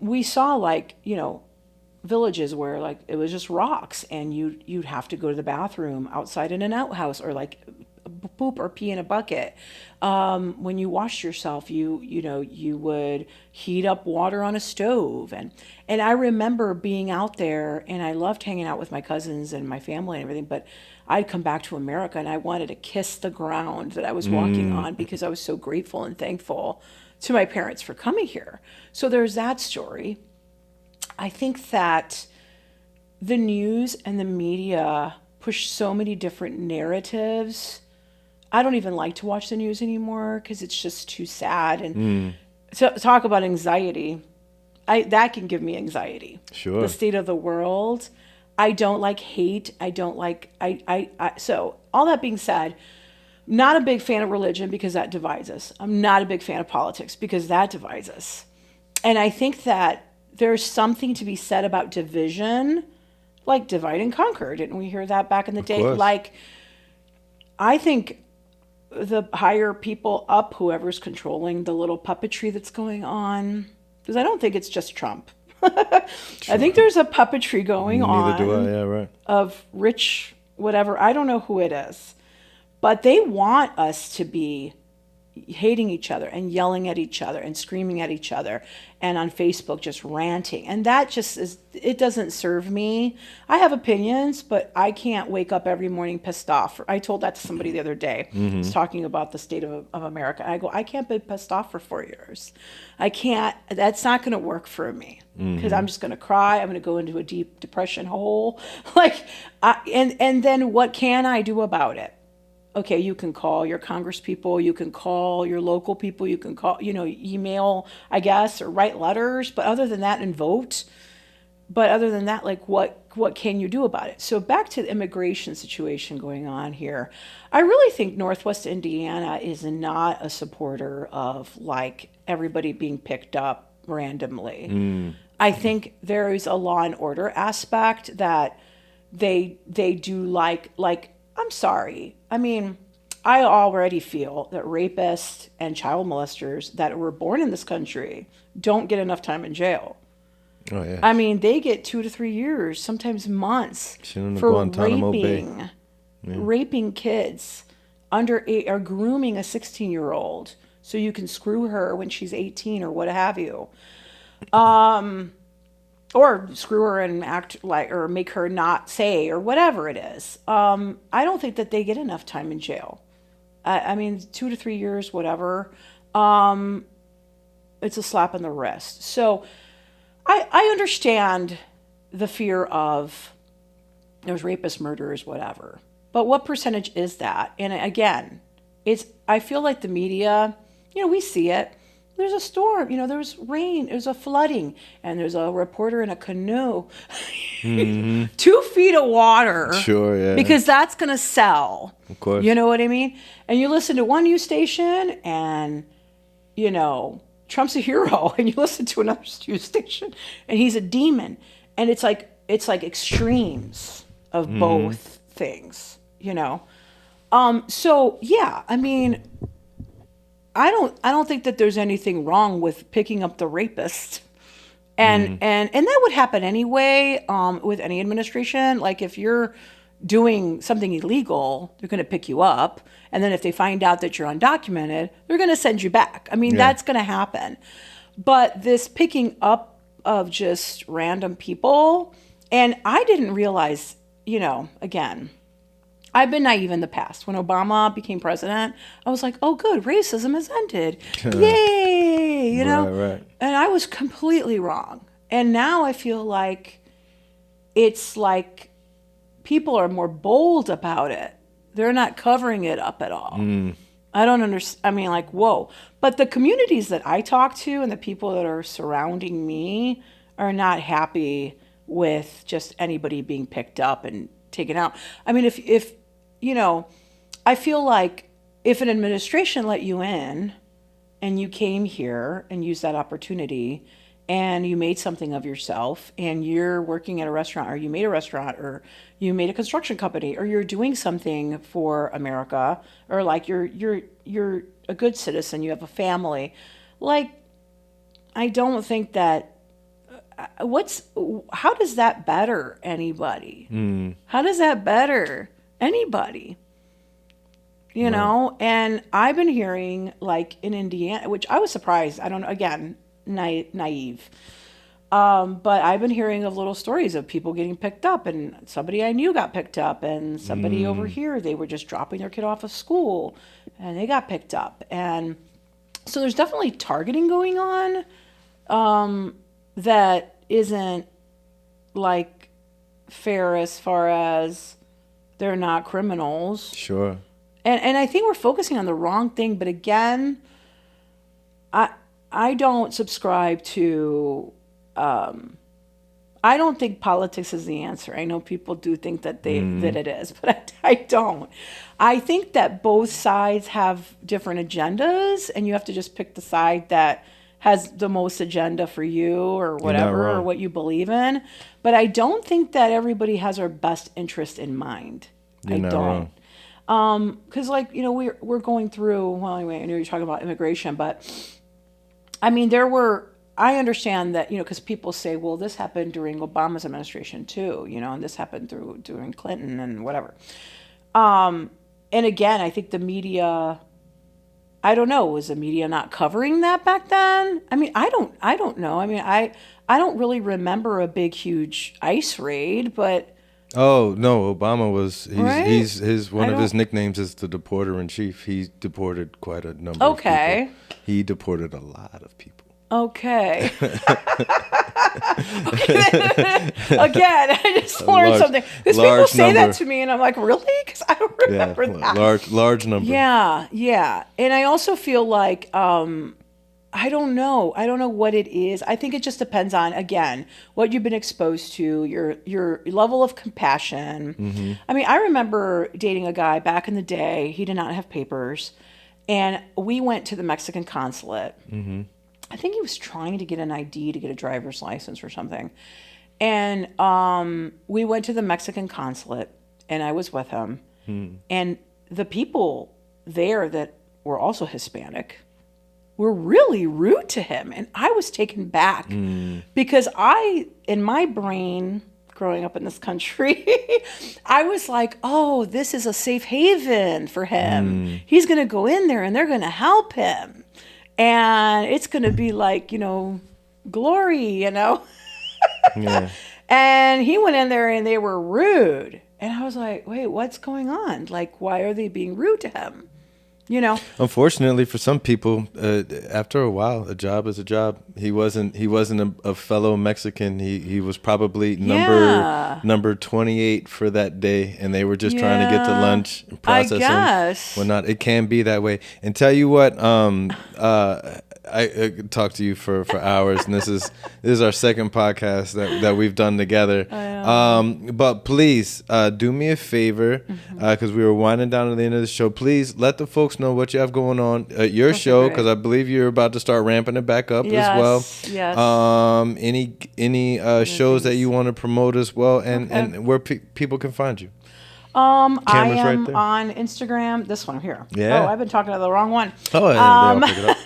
we saw, like, you know, villages where like it was just rocks, and you'd have to go to the bathroom outside in an outhouse, or like poop or pee in a bucket. When you washed yourself, you would heat up water on a stove, and I remember being out there, and I loved hanging out with my cousins and my family and everything, but I'd come back to America and I wanted to kiss the ground that I was walking on, because I was so grateful and thankful to my parents for coming here. So there's that story. I think that the news and the media push so many different narratives. I don't even like to watch the news anymore because it's just too sad. And to talk about anxiety, that can give me anxiety. Sure. The state of the world. I don't like hate. I don't like, so all that being said, not a big fan of religion because that divides us. I'm not a big fan of politics because that divides us. And I think that there's something to be said about division, like divide and conquer. Didn't we hear that back in the day? Course. Like, I think the higher people up, whoever's controlling the little puppetry that's going on, because I don't think it's just Trump. I think there's a puppetry going Neither on do I. Yeah, right. of rich whatever. I don't know who it is, but they want us to be hating each other and yelling at each other and screaming at each other and on Facebook just ranting. And that just is, it doesn't serve me. I have opinions, but I can't wake up every morning pissed off. I told that to somebody the other day. I was talking about the state of America. I go, I can't be pissed off for 4 years. I can't, that's not going to work for me because I'm just going to cry. I'm going to go into a deep depression hole. And then what can I do about it? Okay, you can call your Congress people, you can call your local people, you can call, email, I guess, or write letters, but other than that, and vote. But other than that, like what can you do about it? So back to the immigration situation going on here. I really think Northwest Indiana is not a supporter of like everybody being picked up randomly. I think there is a law and order aspect that they do like I'm sorry. I mean, I already feel that rapists and child molesters that were born in this country don't get enough time in jail. Oh yeah. I mean, they get 2 to 3 years, sometimes months Send them to for Guantanamo Bay. raping kids under 8 or grooming a 16-year-old so you can screw her when she's 18 or what have you. Or screw her and act like, or make her not say, or whatever it is. I don't think that they get enough time in jail. I mean, 2 to 3 years, whatever. It's a slap in the wrist. So I understand the fear of there's rapists, murderers, whatever. But what percentage is that? And again, I feel like the media, we see it. There's a storm, there's rain, there's a flooding, and there's a reporter in a canoe. 2 feet of water. Sure, yeah. Because that's going to sell. Of course. You know what I mean? And you listen to one news station and, Trump's a hero. And you listen to another news station and he's a demon. And it's like extremes of both things, So, yeah, I mean, I don't think that there's anything wrong with picking up the rapist. And that would happen anyway with any administration. Like if you're doing something illegal, they're going to pick you up. And then if they find out that you're undocumented, they're going to send you back. I mean, that's going to happen. But this picking up of just random people, and I didn't realize, again, I've been naive in the past. When Obama became president, I was like, oh, good, racism has ended. Yay, Right. And I was completely wrong. And now I feel like it's like people are more bold about it. They're not covering it up at all. I don't understand. I mean, like, whoa. But the communities that I talk to and the people that are surrounding me are not happy with just anybody being picked up and taken out. I mean, if I feel like if an administration let you in and you came here and used that opportunity and you made something of yourself and you're working at a restaurant or you made a restaurant or you made a construction company or you're doing something for America or like you're a good citizen, you have a family, like I don't think that how does that better anybody? How does that better anybody? And I've been hearing like in Indiana, which I was surprised. I don't know, again, naive. But I've been hearing of little stories of people getting picked up and somebody I knew got picked up and somebody over here, they were just dropping their kid off of school and they got picked up. And so there's definitely targeting going on. That isn't like fair as far as they're not criminals. Sure. And I think we're focusing on the wrong thing. But again, I don't subscribe to, I don't think politics is the answer. I know people do think that that it is, but I don't. I think that both sides have different agendas and you have to just pick the side that has the most agenda for you or whatever, or what you believe in. But I don't think that everybody has our best interest in mind. You're not don't. Because like, you know, we're going through, well, anyway, I know you're talking about immigration, but I mean, I understand that, you know, because people say, well, this happened during Obama's administration too, you know, and this happened during Clinton and whatever. And again, I think the media, I don't know, was the media not covering that back then? I mean, I don't know. I mean, I don't really remember a big, huge ICE raid, but Oh no, Obama was right? he's his one I of his don't. nicknames is the deporter in chief. He deported quite a number of people. Okay. He deported a lot of people. Okay. Okay. Again, I just learned large- something. Because people large say number. that to me, and I'm like, really? Because I don't Yeah, remember that. large number. Yeah, yeah. And I also feel like I don't know. I don't know what it is. I think it just depends on, again, what you've been exposed to, your level of compassion. I mean, I remember dating a guy back in the day. He did not have papers, and we went to the Mexican consulate. I think he was trying to get an ID to get a driver's license or something. And we went to the Mexican consulate, and I was with him. And the people there that were also Hispanic were really rude to him. And I was taken back because in my brain, growing up in this country, I was like, oh, this is a safe haven for him. He's going to go in there and they're going to help him. And it's going to be like, you know, glory, you know? Yeah. And he went in there and they were rude. And I was like, wait, what's going on? Like, why are they being rude to him? You know? Unfortunately, for some people, after a while, a job is a job. He wasn't a fellow Mexican. He was probably number 28 for that day, and they were just trying to get to lunch and process I guess. him. Whatnot. It can be that way. And tell you what, I could talk to you for hours, and this is our second podcast that we've done together. But please do me a favor, because we were winding down to the end of the show. Please let the folks know what you have going on at your show, because I believe you're about to start ramping it back up as well. Yes. Any shows that you want to promote as well, and where people can find you. I Camera's am right there. on Instagram. This one here. Yeah. Oh, I've been talking to the wrong one. Oh, yeah, they all pick it up.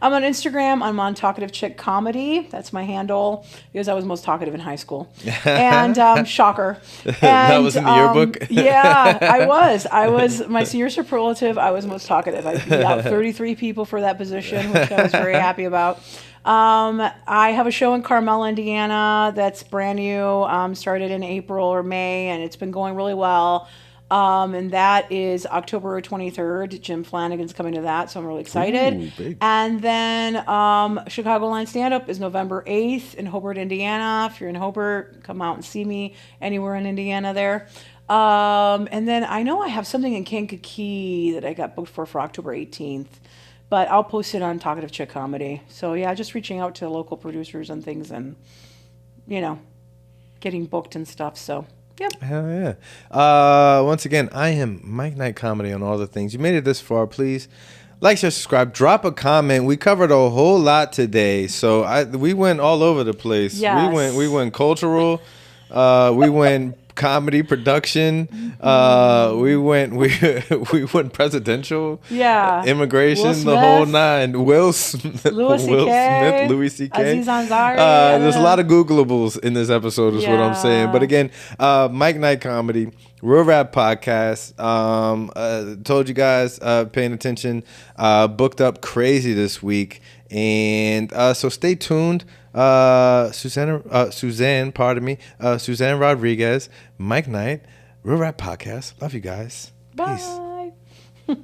I'm on Instagram. I'm on Talkative Chick Comedy. That's my handle because I was most talkative in high school. And shocker. And, That was in the yearbook? Yeah, I was my senior superlative. I was most talkative. I beat out 33 people for that position, which I was very happy about. I have a show in Carmel, Indiana that's brand new, started in April or May, and it's been going really well. And that is October 23rd. Jim Flanagan's coming to that, so I'm really excited. Ooh, big. And then Chicagoland Stand-Up is November 8th in Hobart, Indiana. If you're in Hobart, come out and see me anywhere in Indiana there. And then I know I have something in Kankakee that I got booked for October 18th. But I'll post it on Talkative Chick Comedy. So, yeah, just reaching out to local producers and things and, you know, getting booked and stuff. So, yep. Hell yeah. Once again, I am Mike Knight Comedy on all the things. You made it this far, please like, share, subscribe, drop a comment. We covered a whole lot today. So we went all over the place. Yes. We went cultural. We went comedy production. We went presidential. Yeah. Immigration, Will the whole Smith. nine. Will Smith, Louis C.K. Aziz Ansari. There's a lot of Googleables in this episode, is what I'm saying. But again, Mike Knight Comedy, R.A.P podcast. Told you guys, paying attention. Booked up crazy this week. And so stay tuned. Suzanne Rodriguez, Mike Knight, R.A.P podcast. Love you guys. Bye. Peace.